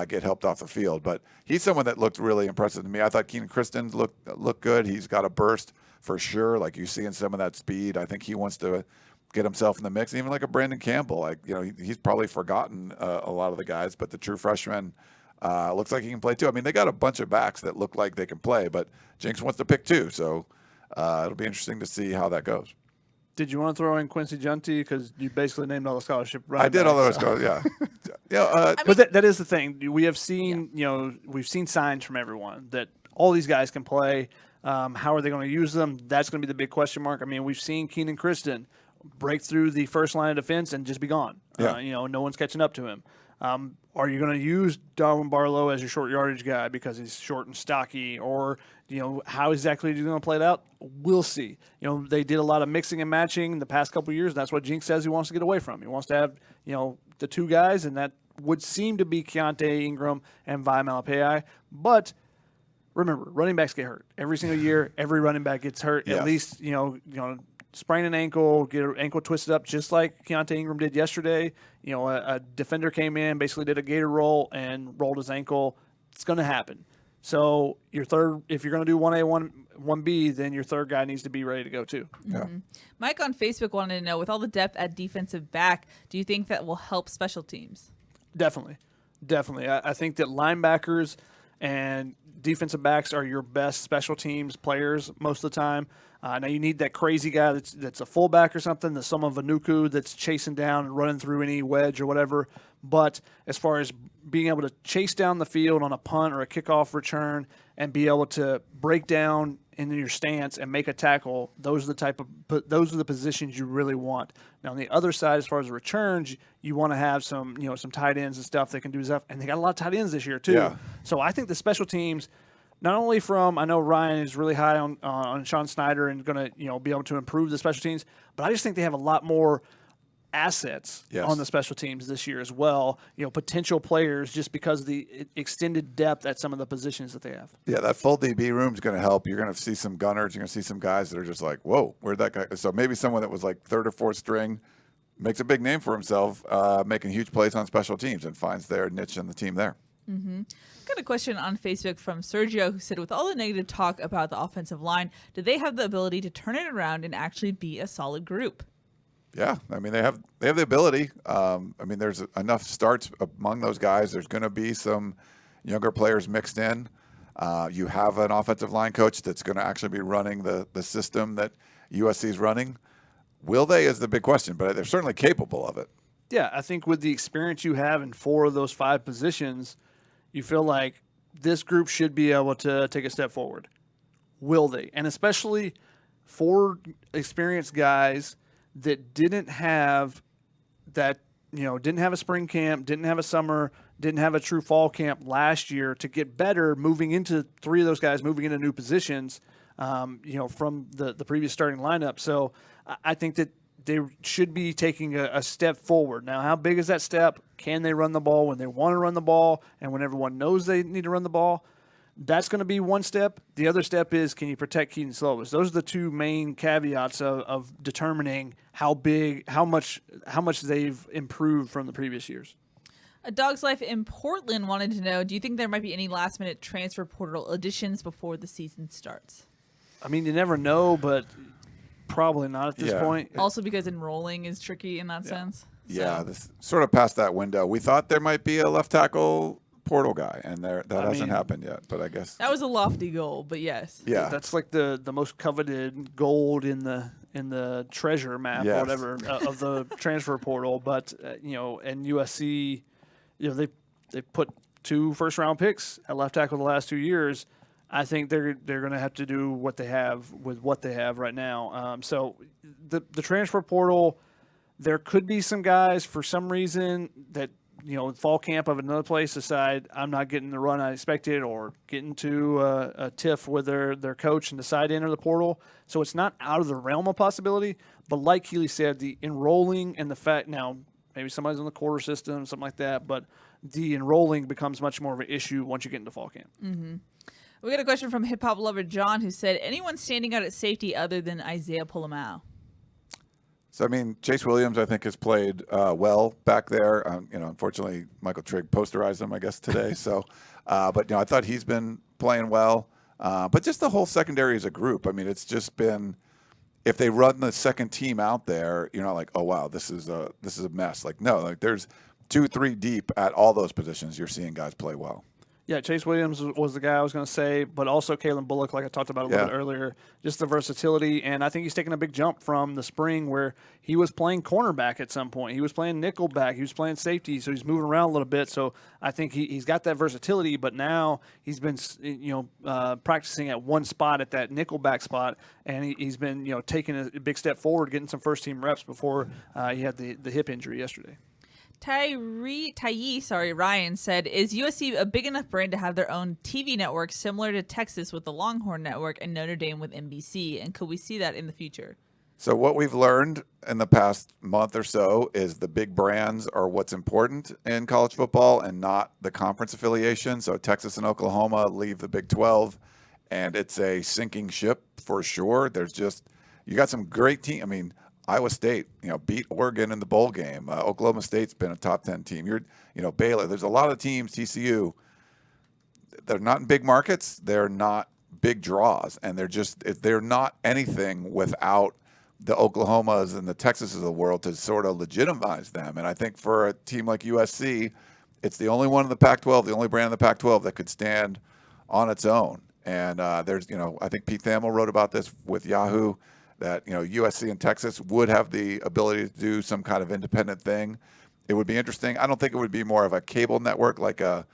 S2: get helped off the field. But he's someone that looked really impressive to me. I thought Keenan Christen's looked good. He's got a burst for sure. Like you see in some of that speed. I think he wants to get himself in the mix. Even like a Brandon Campbell. He's probably forgotten a lot of the guys, but the true freshman. Looks like he can play too. I mean, they got a bunch of backs that look like they can play, but Jinx wants to pick two, so it'll be interesting to see how that goes.
S3: Did you want to throw in Quincy Junty because you basically named all the scholarship? Running
S2: I did all
S3: backs,
S2: those,
S3: so.
S2: yeah.
S3: But that is the thing. We have seen, we've seen signs from everyone that all these guys can play. How are they going to use them? That's going to be the big question mark. I mean, we've seen Keenan Christen break through the first line of defense and just be gone.
S2: Yeah.
S3: No one's catching up to him. Are you going to use Darwin Barlow as your short yardage guy because he's short and stocky? Or, how exactly are you going to play it out? We'll see. They did a lot of mixing and matching in the past couple of years. And that's what Jinx says he wants to get away from. He wants to have, the two guys, and that would seem to be Keontae Ingram and Vi Malapai. But remember, running backs get hurt. Every single year, every running back gets hurt.
S2: Yes.
S3: At least, sprain an ankle, get an ankle twisted up, just like Keontae Ingram did yesterday. A defender came in, basically did a gator roll and rolled his ankle. It's going to happen. So if you're going to do 1A, 1B, then your third guy needs to be ready to go too.
S2: Yeah.
S1: Mm-hmm. Mike on Facebook wanted to know, with all the depth at defensive back, do you think that will help special teams?
S3: Definitely. Definitely. I think that linebackers and defensive backs are your best special teams players most of the time. Now you need that crazy guy that's a fullback or something, the some of a Nuku that's chasing down and running through any wedge or whatever. But as far as being able to chase down the field on a punt or a kickoff return and be able to break down in your stance and make a tackle, those are the positions you really want. Now on the other side, as far as returns, you want to have some tight ends and stuff that can do stuff, and they got a lot of tight ends this year too.
S2: Yeah.
S3: So I think the special teams, not only I know Ryan is really high on Sean Snyder and going to be able to improve the special teams, but I just think they have a lot more assets on the special teams this year as well. Potential players just because of the extended depth at some of the positions that they have.
S2: Yeah, that full DB room is going to help. You're going to see some gunners. You're going to see some guys that are just like, whoa, where'd that guy? So maybe someone that was like third or fourth string makes a big name for himself, making huge plays on special teams and finds their niche in the team there.
S1: Mm-hmm. Got a question on Facebook from Sergio who said, with all the negative talk about the offensive line, do they have the ability to turn it around and actually be a solid group?
S2: Yeah, I mean, they have the ability. There's enough starts among those guys. There's going to be some younger players mixed in. You have an offensive line coach that's going to actually be running the system that USC is running. Will they is the big question, but they're certainly capable of it.
S3: Yeah, I think with the experience you have in 4 of those 5 positions, you feel like this group should be able to take a step forward. Will they? And especially 4 experienced guys that didn't have that, didn't have a spring camp, didn't have a summer, didn't have a true fall camp last year to get better moving into 3 of those guys moving into new positions, from the previous starting lineup. So I think that they should be taking a step forward. Now, how big is that step? Can they run the ball when they want to run the ball and when everyone knows they need to run the ball? That's going to be one step. The other step is, can you protect Keaton Slovis? Those are the 2 main caveats of determining how much they've improved from the previous years.
S1: A Dog's Life in Portland wanted to know, do you think there might be any last-minute transfer portal additions before the season starts?
S3: I mean, you never know, but probably not at this point.
S1: Also because enrolling is tricky in that sense.
S2: Yeah, this sort of past that window. We thought there might be a left tackle portal guy, and that hasn't happened yet, but I guess
S1: that was a lofty goal, but yes.
S2: Yeah.
S3: That's like the most coveted gold in the treasure map or whatever of the transfer portal. But and USC, they put 2 first-round picks at left tackle the last 2 years. I think they're going to have to do what they have with what they have right now. So the transfer portal, there could be some guys for some reason that fall camp of another place decide I'm not getting the run I expected, or getting to a tiff with their coach and decide to enter the portal. So it's not out of the realm of possibility. But like Keely said, the enrolling and the fact now maybe somebody's on the quarter system, something like that, but the enrolling becomes much more of an issue once you get into fall camp.
S1: Mm-hmm. We got a question from hip hop lover John who said, anyone standing out at safety other than Isaiah Polamau?
S2: So, Chase Williams, I think, has played well back there. Unfortunately, Michael Trigg posterized him, I guess, today. So, but I thought he's been playing well. But just the whole secondary as a group. It's just been, if they run the second team out there, you're not like, oh wow, this is a mess. Like no, like there's 2-3 deep at all those positions. You're seeing guys play well.
S3: Yeah, Chase Williams was the guy I was going to say, but also Kalen Bullock, like I talked about a little bit earlier, just the versatility. And I think he's taken a big jump from the spring where he was playing cornerback at some point. He was playing nickel back. He was playing safety, so he's moving around a little bit. So I think he's got that versatility, but now he's been practicing at one spot, at that nickel back spot, and he's been taking a big step forward, getting some first-team reps before he had the hip injury yesterday.
S1: Ryan said, is USC a big enough brand to have their own TV network similar to Texas with the Longhorn Network and Notre Dame with NBC? And could we see that in the future?
S2: So what we've learned in the past month or so is the big brands are what's important in college football and not the conference affiliation. So Texas and Oklahoma leave the Big 12, and it's a sinking ship for sure. You got some great team. Iowa State, beat Oregon in the bowl game. Oklahoma State's been a top 10 team. Baylor. There's a lot of teams, TCU, they're not in big markets. They're not big draws. And they're not anything without the Oklahomas and the Texases of the world to sort of legitimize them. And I think for a team like USC, It's the only one in the Pac-12, the only brand in the Pac-12 that could stand on its own. And there's, I think Pete Thamel wrote about this with Yahoo, that, USC and Texas would have the ability to do some kind of independent thing. It would be interesting. I don't think it would be more of a cable network like a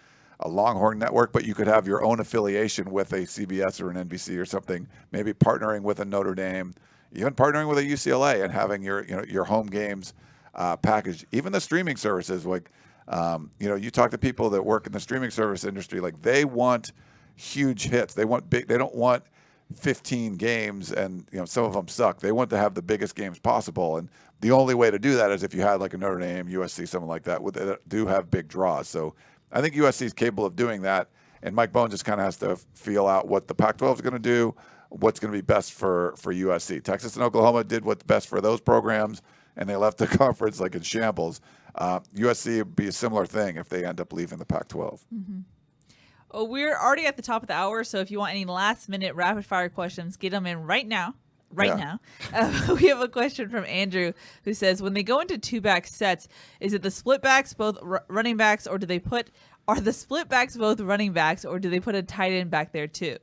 S2: Longhorn network, but you could have your own affiliation with a CBS or an NBC or something, maybe partnering with a Notre Dame, even partnering with a UCLA and having your home games packaged. Even the streaming services, like, you talk to people that work in the streaming service industry, like they want huge hits. They want big. They don't want 15 games and some of them suck. They want to have the biggest games possible, and the only way to do that is if you had like a Notre Dame, USC, something like that, that do have big draws. So I think USC is capable of doing that, and Mike Bohn just kind of has to feel out what the Pac-12 is going to do, what's going to be best for USC. Texas and Oklahoma did what's best for those programs, and they left the conference like in shambles. USC would be a similar thing if they end up leaving the Pac-12.
S1: Mm-hmm. Oh, we're already at the top of the hour, so if you want any last-minute rapid-fire questions, get them in right now. Now. We have a question from Andrew who says, when they go into two-back sets, is it the split backs, both running backs, or are the split backs both running backs, or do they put a tight end back there too?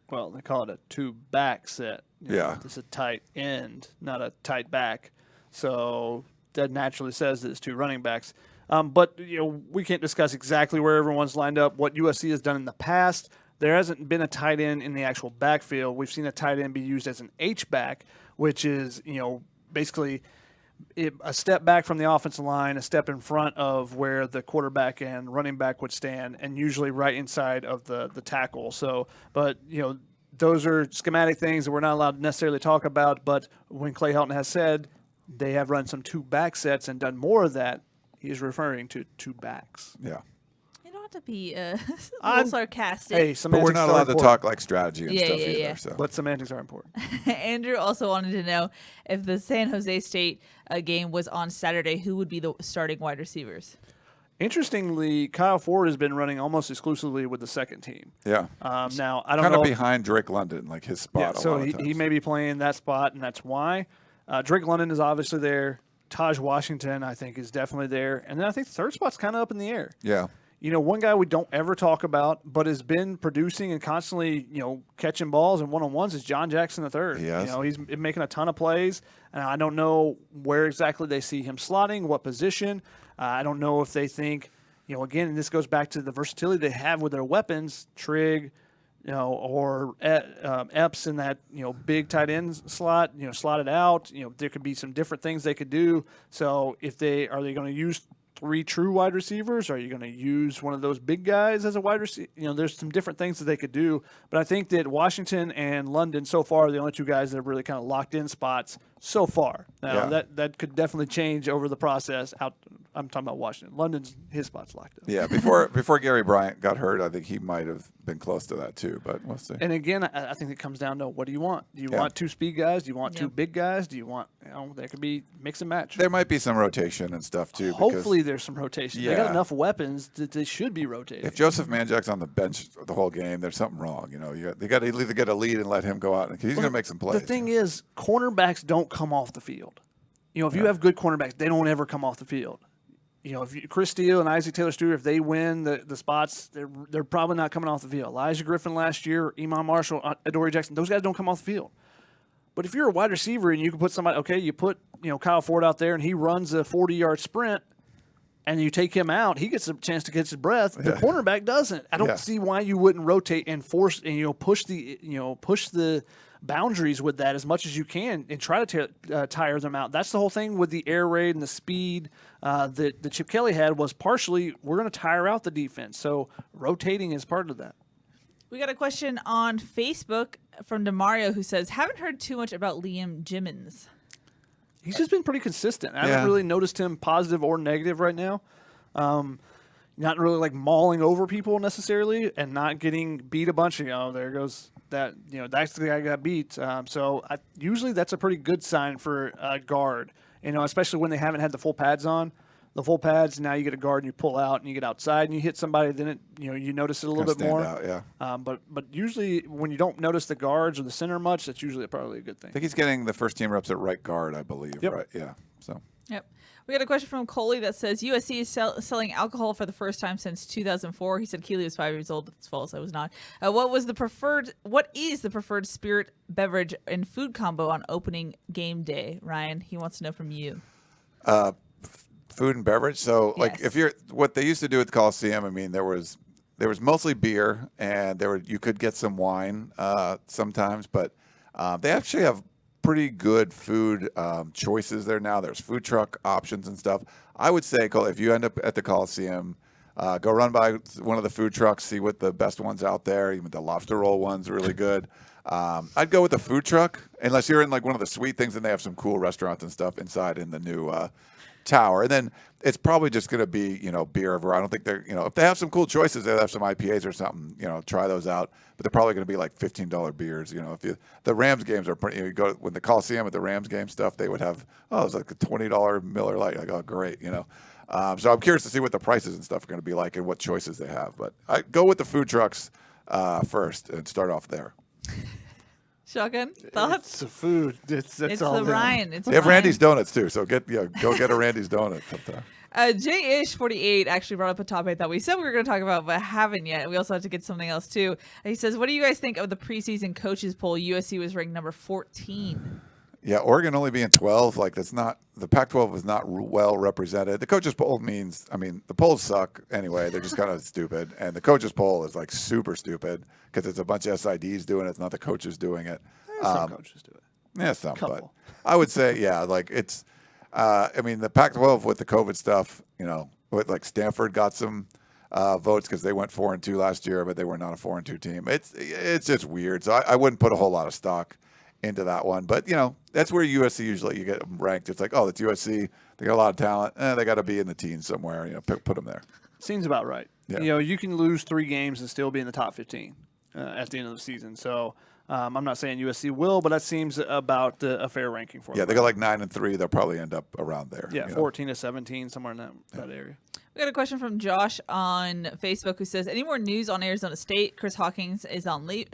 S3: Well, they call it a two-back set. It's a tight end, not a tight back. So that naturally says that it's two running backs. But we can't discuss exactly where everyone's lined up. What USC has done in the past, there hasn't been a tight end in the actual backfield. We've seen a tight end be used as an H-back, which is basically a step back from the offensive line, a step in front of where the quarterback and running back would stand, and usually right inside of the tackle. So, but those are schematic things that we're not allowed to necessarily talk about. But when Clay Helton has said they have run some two-back sets and done more of that, he is referring to two backs.
S2: Yeah.
S1: You don't have to be a little sarcastic.
S3: Hey,
S2: but we're not allowed to talk like strategy and stuff either.
S1: Yeah.
S2: So.
S3: But semantics are important.
S1: Andrew also wanted to know if the San Jose State game was on Saturday, who would be the starting wide receivers?
S3: Interestingly, Kyle Ford has been running almost exclusively with the second team.
S2: Yeah.
S3: Now, I don't know.
S2: Kind of behind Drake London, like his spot.
S3: Yeah, so he may be playing that spot, and that's why. Drake London is obviously there. Taj Washington, I think, is definitely there. And then I think the third spot's kind of up in the air.
S2: Yeah.
S3: One guy we don't ever talk about, but has been producing and constantly, catching balls and one-on-ones is John Jackson III.
S2: Yes.
S3: He's been making a ton of plays, and I don't know where exactly they see him slotting, what position. I don't know if they think, again, and this goes back to the versatility they have with their weapons, Trigg, or Epps in that, big tight end slot, slotted out. There could be some different things they could do. So are they going to use three true wide receivers? Are you going to use one of those big guys as a wide receiver? There's some different things that they could do. But I think that Washington and London so far are the only two guys that have really kind of locked in spots so far. Now, that could definitely change over the process. I'm talking about Washington. London's his spot's locked in.
S2: Yeah, before Gary Bryant got hurt, I think he might have been close to that too, but we'll see.
S3: And again, I think it comes down to what do you want? Do you want two speed guys? Do you want two big guys? Do you want, there could be mix and match.
S2: There might be some rotation and stuff too.
S3: Hopefully there's some rotation. They got enough weapons that they should be rotating.
S2: If Joseph Manjak's on the bench the whole game, there's something wrong. They got to either get a lead and let him go out, because he's going to make some plays.
S3: The thing is, cornerbacks don't come off the field. If you have good cornerbacks, they don't ever come off the field. If Chris Steele and Isaac Taylor-Stewart, if they win the spots, they're probably not coming off the field. Elijah Griffin last year, Iman Marshall, Adoree Jackson, those guys don't come off the field. But if you're a wide receiver and you can put somebody, you put Kyle Ford out there and he runs a 40-yard sprint, and you take him out, he gets a chance to catch his breath. The cornerback doesn't. I don't see why you wouldn't rotate and force and push the boundaries with that as much as you can and try to tire them out. That's the whole thing with the air raid and the speed that Chip Kelly had, was partially we're going to tire out the defense. So rotating is part of that.
S1: We got a question on Facebook from DeMario who says, haven't heard too much about Liam Jimmons.
S3: He's just been pretty consistent. I haven't really noticed him positive or negative right now. Not really like mauling over people necessarily and not getting beat a bunch. There goes that, that's the guy who got beat. So usually that's a pretty good sign for a guard, especially when they haven't had the full pads on. The full pads, now you get a guard and you pull out and you get outside and you hit somebody, then you notice it a little bit more.
S2: Out,
S3: but usually when you don't notice the guards or the center much, that's usually probably a good thing.
S2: I think he's getting the first team reps at right guard, I believe.
S3: Yep.
S2: Right? Yeah. So.
S1: Yep. We got a question from Coley that says USC is selling alcohol for the first time since 2004. He said Keely was 5 years old. That's false. I was not. What is the preferred spirit, beverage, and food combo on opening game day? Ryan, he wants to know from you.
S2: Food and beverage. So, like,
S1: Yes.
S2: if you're what they used to do at the Coliseum, I mean, there was mostly beer, and you could get some wine sometimes, but they actually have pretty good food choices there now. There's food truck options and stuff. I would say, Cole, if you end up at the Coliseum, go run by one of the food trucks, see what the best ones out there. Even the lobster roll one's really good. I'd go with the food truck, unless you're in like one of the sweet things, and they have some cool restaurants and stuff inside in the new tower. And then it's probably just going to be, beer everywhere. I don't think they're, if they have some cool choices, they'll have some IPAs or something, try those out. But they're probably going to be like $15 beers. The Rams games are pretty, you go when the Coliseum at the Rams game stuff, they would have, it's like a $20 Miller Lite. Like, oh, great, So I'm curious to see what the prices and stuff are going to be like and what choices they have. But I go with the food trucks first and start off there.
S1: Shotgun thoughts?
S3: It's the food. It's all
S1: the
S3: there.
S1: Ryan. It's
S2: They have
S1: Ryan.
S2: Randy's Donuts too, so go get a Randy's Donut sometime.
S1: J-ish48 actually brought up a topic that we said we were going to talk about, but haven't yet. We also have to get something else too. He says, "What do you guys think of the preseason coaches poll? USC was ranked number 14."
S2: Yeah, Oregon only being 12, like that's not the Pac-12 is not well represented. The coaches poll means, the polls suck anyway. They're just kind of stupid, and the coaches poll is like super stupid because it's a bunch of SIDs doing it. It's not the coaches doing it.
S3: Some coaches do it.
S2: Yeah, some,
S3: Couple.
S2: but I would say, yeah, like it's. The Pac-12 with the COVID stuff, with like Stanford got some votes because they went 4-2 last year, but they were not a 4-2 team. It's just weird. So I wouldn't put a whole lot of stock into that one. But that's where USC usually you get them ranked. It's like, oh, it's USC. They got a lot of talent. They got to be in the teens somewhere. Put them there.
S3: Seems about right.
S2: Yeah.
S3: You can lose 3 games and still be in the top 15 at the end of the season. So I'm not saying USC will, but that seems about a fair ranking for them.
S2: Yeah, they got like 9-3. They'll probably end up around there.
S3: Yeah, 14-17, somewhere in that area.
S1: We got a question from Josh on Facebook who says, "Any more news on Arizona State? Chris Hawkins is on leave.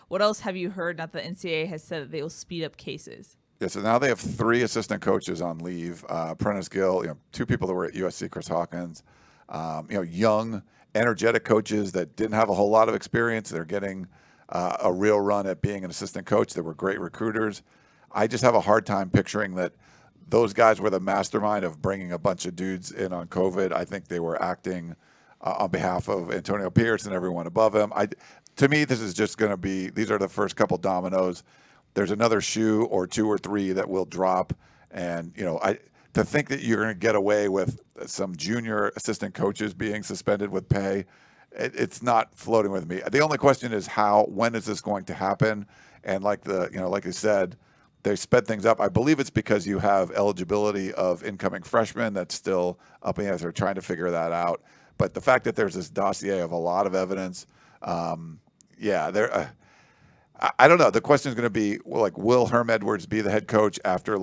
S1: What else have you heard? Not that the NCAA has said that they will speed up cases."
S2: Yeah, so now they have 3 assistant coaches on leave. Prentice Gill, 2 people that were at USC, Chris Hawkins, young, energetic coaches that didn't have a whole lot of experience. They're getting a real run at being an assistant coach. They were great recruiters. I just have a hard time picturing that those guys were the mastermind of bringing a bunch of dudes in on COVID. I think they were acting on behalf of Antonio Pierce and everyone above him. To me, this is just going to be, these are the first couple dominoes. There's another shoe or 2 or 3 that will drop. And, to think that you're going to get away with some junior assistant coaches being suspended with pay, it's not floating with me. The only question is when is this going to happen? And like you said, they sped things up. I believe it's because you have eligibility of incoming freshmen that's still up in the air. They're trying to figure that out. But the fact that there's this dossier of a lot of evidence, I don't know. The question is going to be, will Herm Edwards be the head coach after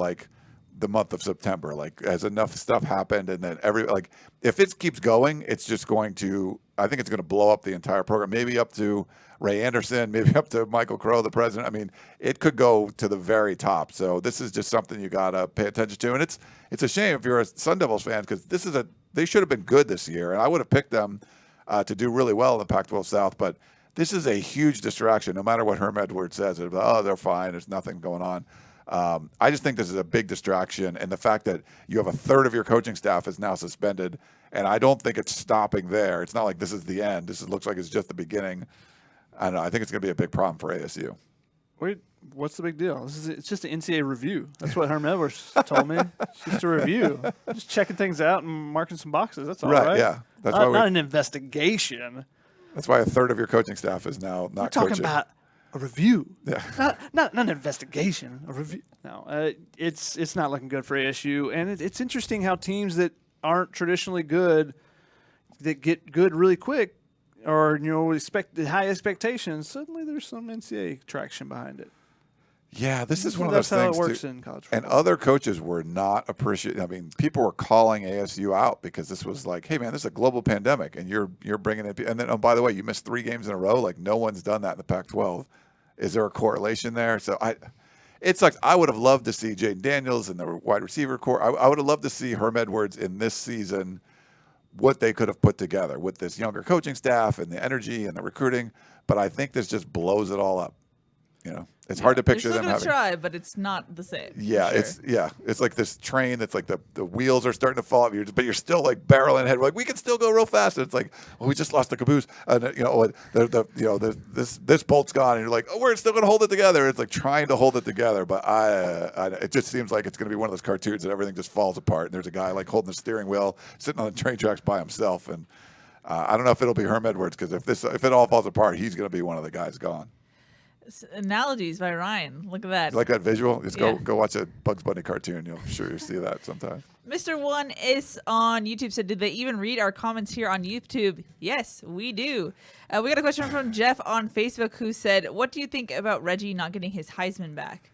S2: the month of September? Has enough stuff happened, and then if it keeps going, it's just going to. I think it's going to blow up the entire program. Maybe up to Ray Anderson, maybe up to Michael Crow, the president. It could go to the very top. So this is just something you got to pay attention to, and it's a shame if you're a Sun Devils fan because they should have been good this year, and I would have picked them to do really well in the Pac-12 South, but. This is a huge distraction. No matter what Herm Edwards says, they're fine. There's nothing going on. I just think this is a big distraction, and the fact that you have a third of your coaching staff is now suspended, and I don't think it's stopping there. It's not like this is the end. Looks like it's just the beginning. I don't know. I think it's going to be a big problem for ASU.
S3: Wait, what's the big deal? It's just an NCAA review. That's what Herm Edwards told me. It's just a review. Just checking things out and marking some boxes. That's all right.
S2: Yeah. That's
S3: not an investigation.
S2: That's why a third of your coaching staff is now not coaching.
S3: We're talking about a review.
S2: Yeah.
S3: Not an investigation. A review. No, it's not looking good for ASU, and it's interesting how teams that aren't traditionally good, that get good really quick, or expect high expectations. Suddenly, there's some NCAA traction behind it.
S2: Yeah, this is one of those
S3: things.
S2: That's
S3: how it works in college football.
S2: And other coaches were not appreciating. People were calling ASU out because this was like, hey man, this is a global pandemic, and you're bringing it. And then, oh, by the way, you missed 3 games in a row. No one's done that in the Pac-12. Is there a correlation there? So It sucks. I would have loved to see Jaden Daniels and the wide receiver core. I would have loved to see Herm Edwards in this season, what they could have put together with this younger coaching staff and the energy and the recruiting. But I think this just blows it all up. It's hard to picture them having.
S1: Try, but it's not the same.
S2: Yeah,
S1: sure.
S2: it's like this train that's like the wheels are starting to fall off. But you're still like barreling ahead. We're like, we can still go real fast. And it's like, we just lost the caboose. And this bolt's gone. And you're like, we're still going to hold it together. It's like trying to hold it together. But it just seems like it's going to be one of those cartoons that everything just falls apart. And there's a guy like holding the steering wheel, sitting on the train tracks by himself. And I don't know if it'll be Herm Edwards, because if it all falls apart, he's going to be one of the guys gone.
S1: Analogies by Ryan. Look at that.
S2: You like that visual? Just go watch a Bugs Bunny cartoon. You'll see that sometime.
S1: Mr. One is on YouTube said, did they even read our comments here on YouTube? Yes, we do. We got a question from Jeff on Facebook who said, what do you think about Reggie not getting his Heisman back?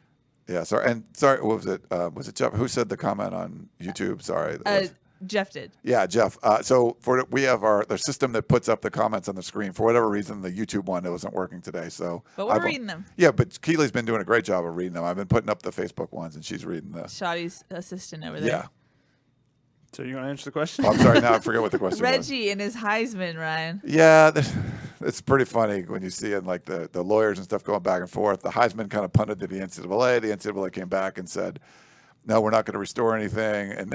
S2: Yeah, sorry. What was it? Was it Jeff? Who said the comment on YouTube? Sorry.
S1: Jeff did.
S2: Yeah, Jeff. So we have the system that puts up the comments on the screen. For whatever reason, the YouTube one wasn't working today. But
S1: we're reading them.
S2: Yeah, but Keely's been doing a great job of reading them. I've been putting up the Facebook ones, and she's reading this.
S1: Shotty's assistant over there.
S3: Yeah. So you want to answer the question?
S2: Oh, I'm sorry. Now I forget what the question was.
S1: Reggie and his Heisman, Ryan.
S2: Yeah, it's pretty funny when you see it, like the lawyers and stuff going back and forth. The Heisman kind of punted to the NCAA. The NCAA came back and said, no, we're not going to restore anything. And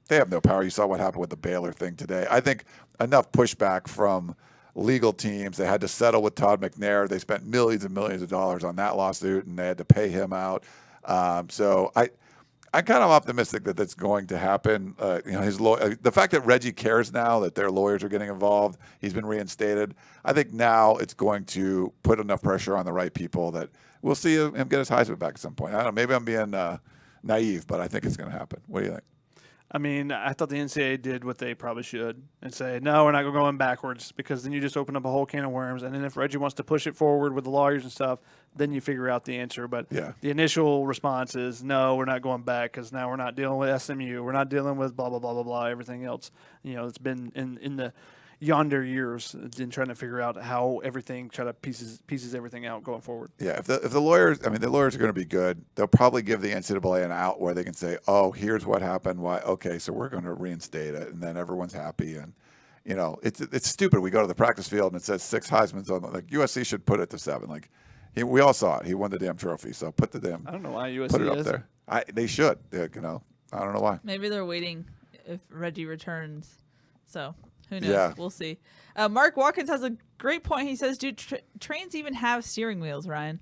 S2: they have no power. You saw what happened with the Baylor thing today. I think enough pushback from legal teams. They had to settle with Todd McNair. They spent millions and millions of dollars on that lawsuit, and they had to pay him out. So I'm kind of optimistic that that's going to happen. The fact that Reggie cares now that their lawyers are getting involved, he's been reinstated. I think now it's going to put enough pressure on the right people that we'll see him get his Heisman back at some point. I don't know. Maybe I'm being naive, but I think it's going to happen. What do you think?
S3: I mean, I thought the NCAA did what they probably should and say, no, we're not going backwards, because then you just open up a whole can of worms. And then if Reggie wants to push it forward with the lawyers and stuff, then you figure out the answer. But the initial response is, no, we're not going back, because now we're not dealing with SMU. We're not dealing with blah, blah, blah, blah, blah, everything else. It's been in the yonder years in trying to figure out how everything pieces everything out going forward.
S2: Yeah, if the lawyers, the lawyers are going to be good. They'll probably give the NCAA an out where they can say, oh, here's what happened. Why? Okay, so we're going to reinstate it, and then everyone's happy. And it's stupid. We go to the practice field and it says 6 Heisman's on. Like USC should put it to 7. Like we all saw it. He won the damn trophy. So put the damn.
S3: I don't know why USC
S2: put it up there. They should. I don't know why.
S1: Maybe they're waiting if Reggie returns. So. Who knows?
S2: Yeah.
S1: We'll see. Mark Watkins has a great point. He says, do trains even have steering wheels, Ryan?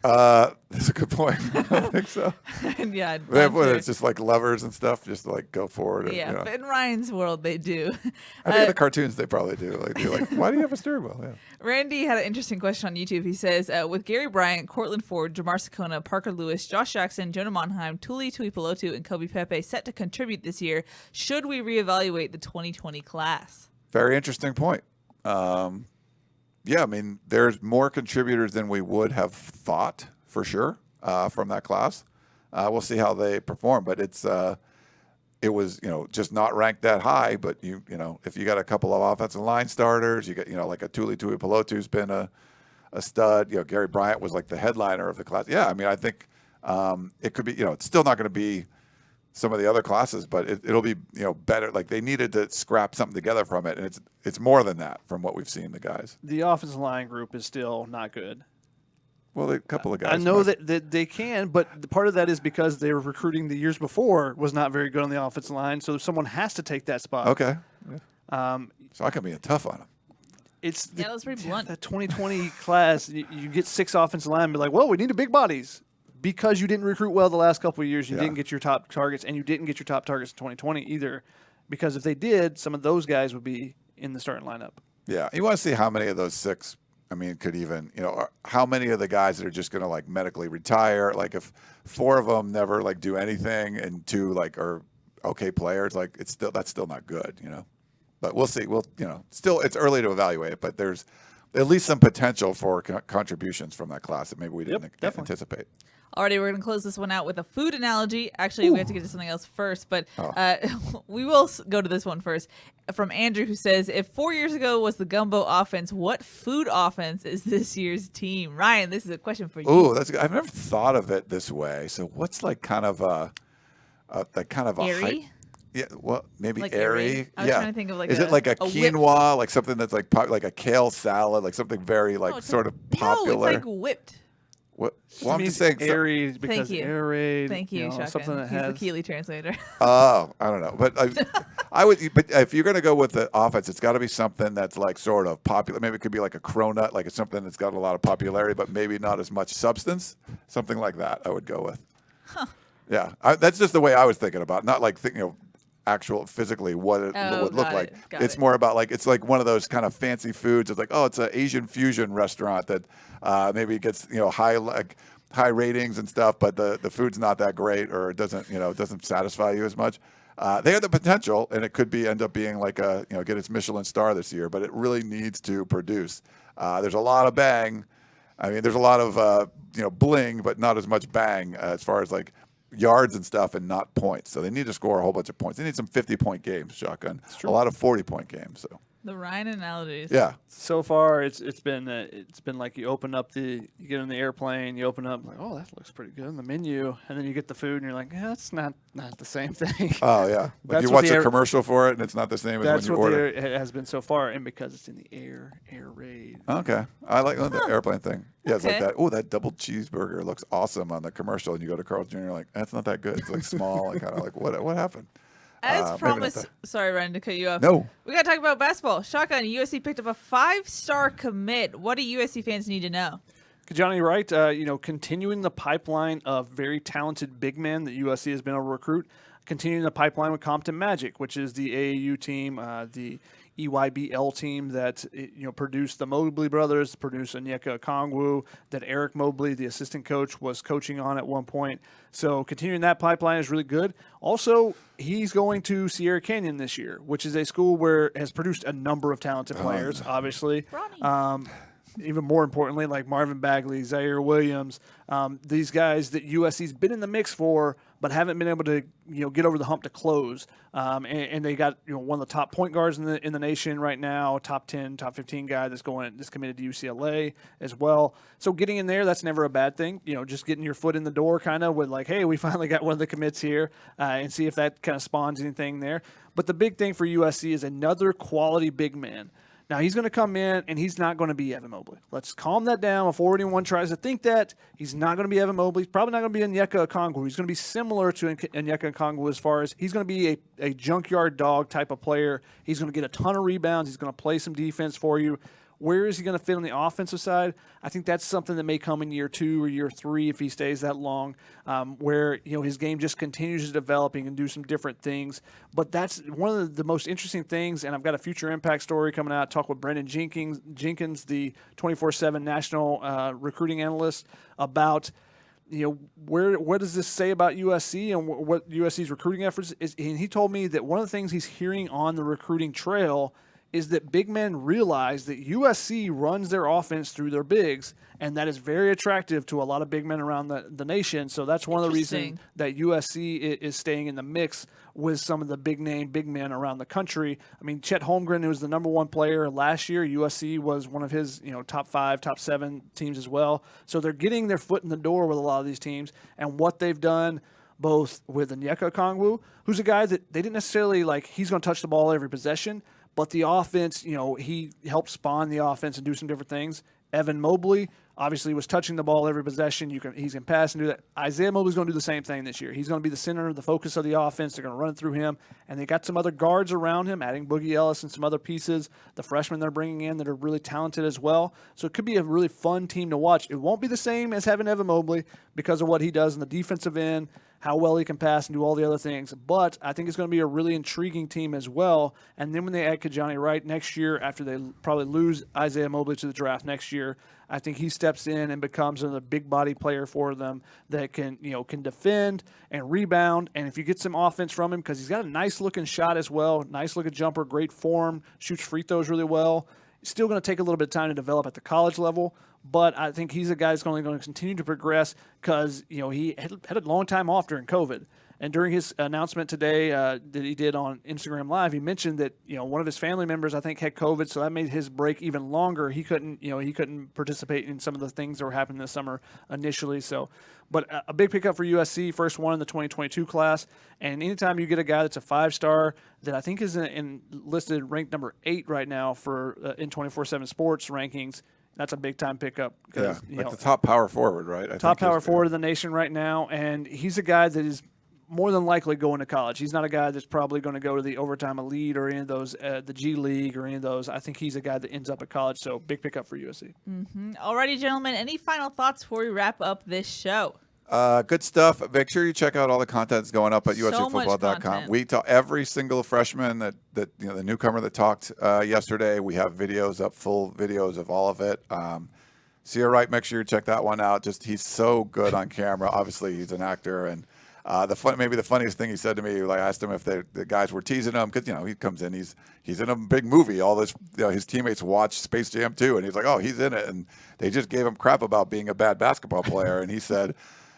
S2: That's a good point. I don't think so.
S1: Yeah.
S2: It's just like levers and stuff, just to like go forward.
S1: Yeah, but in Ryan's world, they do.
S2: I think in the cartoons they probably do. Like, they're like, why do you have a steering wheel? Yeah.
S1: Randy had an interesting question on YouTube. He says, with Gary Bryant, Cortland Ford, Jamar Sakona, Parker Lewis, Josh Jackson, Jonah Monheim, Tuli Tuipulotu, and Kobe Pepe set to contribute this year, should we reevaluate the 2020 class?
S2: Very interesting point. Yeah, there's more contributors than we would have thought, for sure, from that class. We'll see how they perform, but it was just not ranked that high. But if you got a couple of offensive line starters, you got like a Tuli Tuipulotu's been a stud. Gary Bryant was like the headliner of the class. Yeah, I think it could be. It's still not going to be some of the other classes, but it'll be better. Like they needed to scrap something together from it, and it's more than that from what we've seen the guys.
S3: The offensive line group is still not good.
S2: Well, a couple of guys.
S3: I know that they can, but part of that is because they were recruiting the years before was not very good on the offensive line, so someone has to take that spot.
S2: Okay. Yeah. So I can be tough on them.
S1: That was pretty blunt.
S3: That 2020 class, you get 6 offensive linemen, be like, well, we need big bodies. Because you didn't recruit well the last couple of years, you didn't get your top targets, and you didn't get your top targets in 2020 either. Because if they did, some of those guys would be in the starting lineup. Yeah,
S2: you want to see how many of those 6, could even, how many of the guys that are just going to like medically retire? Like if 4 of them never like do anything and 2 like are okay players, like that's still not good, But we'll see. Still it's early to evaluate it, but there's at least some potential for contributions from that class that maybe we didn't anticipate.
S1: Alrighty, we're going to close this one out with a food analogy. Actually, we have to get to something else first, but we will go to this one first. From Andrew, who says, if 4 years ago was the gumbo offense, what food offense is this year's team? Ryan, this is a question for you.
S2: Ooh, that's good. I've never thought of it this way. So what's like kind of a
S1: Airy?
S2: Yeah, well, maybe
S1: Like
S2: airy.
S1: I was trying to think of like
S2: Is it like a quinoa, like something that's like a kale salad, like something very like sort of popular?
S1: No, it's like whipped.
S2: What? Well, I'm just saying.
S3: airy because
S1: Thank you.
S3: aerated.
S1: Thank you, Shotgun.
S3: Something that
S1: He's
S3: has
S1: the Keely translator.
S2: Oh, I don't know, but I would. But if you're going to go with the offense, it's got to be something that's like sort of popular. Maybe it could be like a cronut, like it's something that's got a lot of popularity, but maybe not as much substance. Something like that, I would go with. Huh. Yeah, that's just the way I was thinking about it. Not like actual physically what it would look like. It's more about like it's like one of those kind of fancy foods. It's like, oh, it's an Asian fusion restaurant that maybe gets high ratings and stuff, but the food's not that great, or it doesn't satisfy you as much. They have the potential, and it could end up being like get its Michelin star this year, but it really needs to produce. There's a lot of bang. I mean, there's a lot of bling, but not as much bang as far as like yards and stuff, and not points. So they need to score a whole bunch of points. They need some 50-point games, Shotgun. A lot of 40-point games. So
S1: the Ryan analogies.
S2: Yeah.
S3: So far, it's been like you get in the airplane, you open up like, oh, that looks pretty good on the menu, and then you get the food, and you're like, yeah, that's not the same thing.
S2: Oh yeah, like you watch a commercial for it, and it's not the same as when you order.
S3: That's what it has been so far, and because it's in the air raid.
S2: Okay, I like the airplane thing. Yeah, it's like that. Oh, that double cheeseburger looks awesome on the commercial, and you go to Carl's Jr. You're like, that's not that good. It's like small and kind of like what happened?
S1: As promised, sorry, Ryan, to cut you off.
S2: No.
S1: We got to talk about basketball. Shotgun, USC picked up a 5-star commit. What do USC fans need to know?
S3: Johnny Wright, continuing the pipeline of very talented big men that USC has been able to recruit, continuing the pipeline with Compton Magic, which is the AAU team, the EYBL team that produced the Mobley brothers, produced Onyeka Okongwu, that Eric Mobley, the assistant coach, was coaching on at one point. So continuing that pipeline is really good. Also, he's going to Sierra Canyon this year, which is a school where has produced a number of talented players, obviously. Even more importantly, like Marvin Bagley, Zaire Williams, these guys that USC's been in the mix for, but haven't been able to get over the hump to close. And they got one of the top point guards in the nation right now, top 10, top 15 guy that's committed to UCLA as well. So getting in there, that's never a bad thing. Just getting your foot in the door, kind of with like, hey, we finally got one of the commits here, and see if that kind of spawns anything there. But the big thing for USC is another quality big man. Now, he's going to come in, and he's not going to be Evan Mobley. Let's calm that down before anyone tries to think that. He's not going to be Evan Mobley. He's probably not going to be Onyeka Okongwu. He's going to be similar to Onyeka Okongwu as far as he's going to be a junkyard dog type of player. He's going to get a ton of rebounds. He's going to play some defense for you. Where is he going to fit on the offensive side? I think that's something that may come in year 2 or year 3 if he stays that long, where his game just continues to develop. He can do some different things. But that's one of the most interesting things, and I've got a future impact story coming out. Talk with Brendan Jenkins, the 24/7 national recruiting analyst, about what does this say about USC and what USC's recruiting efforts is. And he told me that one of the things he's hearing on the recruiting trail is that big men realize that USC runs their offense through their bigs, and that is very attractive to a lot of big men around the nation. So that's one of the reasons that USC is staying in the mix with some of the big men around the country. I mean, Chet Holmgren, who was the number 1 player last year, USC was one of his top 5, top 7 teams as well. So they're getting their foot in the door with a lot of these teams, and what they've done both with Onyeka Okongwu, who's a guy that they didn't necessarily like, he's going to touch the ball every possession, but the offense, he helped spawn the offense and do some different things. Evan Mobley obviously was touching the ball every possession. He's going to pass and do that. Isaiah Mobley's going to do the same thing this year. He's going to be the center of the focus of the offense. They're going to run it through him. And they got some other guards around him, adding Boogie Ellis and some other pieces. The freshmen they're bringing in that are really talented as well. So it could be a really fun team to watch. It won't be the same as having Evan Mobley because of what he does in the defensive end, how well he can pass and do all the other things. But I think it's going to be a really intriguing team as well. And then when they add Kijani Wright next year, after they probably lose Isaiah Mobley to the draft next year, I think he steps in and becomes another big body player for them that can defend and rebound. And if you get some offense from him, because he's got a nice looking shot as well, nice looking jumper, great form, shoots free throws really well. Still going to take a little bit of time to develop at the college level, but I think he's a guy that's only going to continue to progress because, he had a long time off during COVID. And during his announcement today that he did on Instagram Live, he mentioned that one of his family members, I think, had COVID, so that made his break even longer. He couldn't participate in some of the things that were happening this summer initially. So, but a big pickup for USC, first one in the 2022 class. And anytime you get a guy that's a 5-star that I think is listed ranked number 8 right now for in 24/7 Sports rankings. That's a big time pickup.
S2: Yeah, the top power forward, right?
S3: Top power forward in the nation right now, and he's a guy that is more than likely going to college. He's not a guy that's probably going to go to the overtime elite or any of those, the G League or any of those. I think he's a guy that ends up at college, so big pickup for USC.
S1: Alrighty, gentlemen, any final thoughts before we wrap up this show?
S2: Good stuff. Make sure you check out all the content that's going up at USCFootball.com. We talk every single freshman that the newcomer that talked yesterday. We have videos up, full videos of all of it. Sierra Wright, make sure you check that one out. He's so good on camera. Obviously, he's an actor, and maybe the funniest thing he said to me, I asked him if the guys were teasing him because he comes in, he's in a big movie. All this, his teammates watch Space Jam 2, and he's like, oh, he's in it, and they just gave him crap about being a bad basketball player, and he said,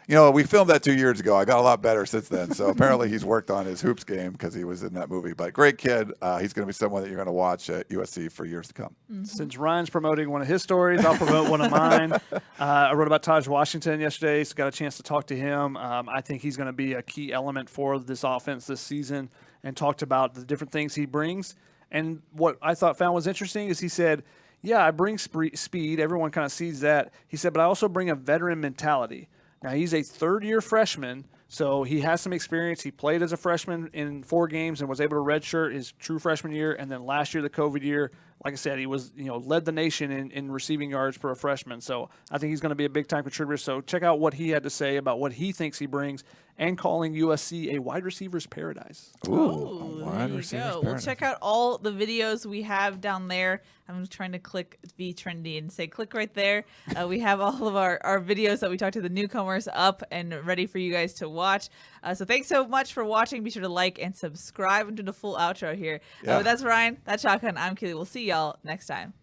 S2: we filmed that 2 years ago. I got a lot better since then. So apparently he's worked on his hoops game because he was in that movie. But great kid. He's going to be someone that you're going to watch at USC for years to come.
S3: Since Ryan's promoting one of his stories, I'll promote one of mine. I wrote about Taj Washington yesterday, so got a chance to talk to him. I think he's going to be a key element for this offense this season, and talked about the different things he brings. And what I found was interesting is he said, yeah, I bring speed. Everyone kind of sees that. He said, but I also bring a veteran mentality. Now, he's a third-year freshman, so he has some experience. He played as a freshman in 4 games and was able to redshirt his true freshman year. And then last year, the COVID year, like I said, he was, led the nation in receiving yards for a freshman. So I think he's going to be a big-time contributor. So check out what he had to say about what he thinks he brings, and calling USC a wide receiver's paradise.
S2: Ooh,
S1: there you go. We'll check out all the videos we have down there. I'm just trying to be trendy and say click right there. We have all of our videos that we talked to the newcomers up and ready for you guys to watch. So thanks so much for watching. Be sure to like and subscribe and do the full outro here.
S2: Yeah.
S1: That's Ryan. That's Shotgun. I'm Keely. We'll see y'all next time.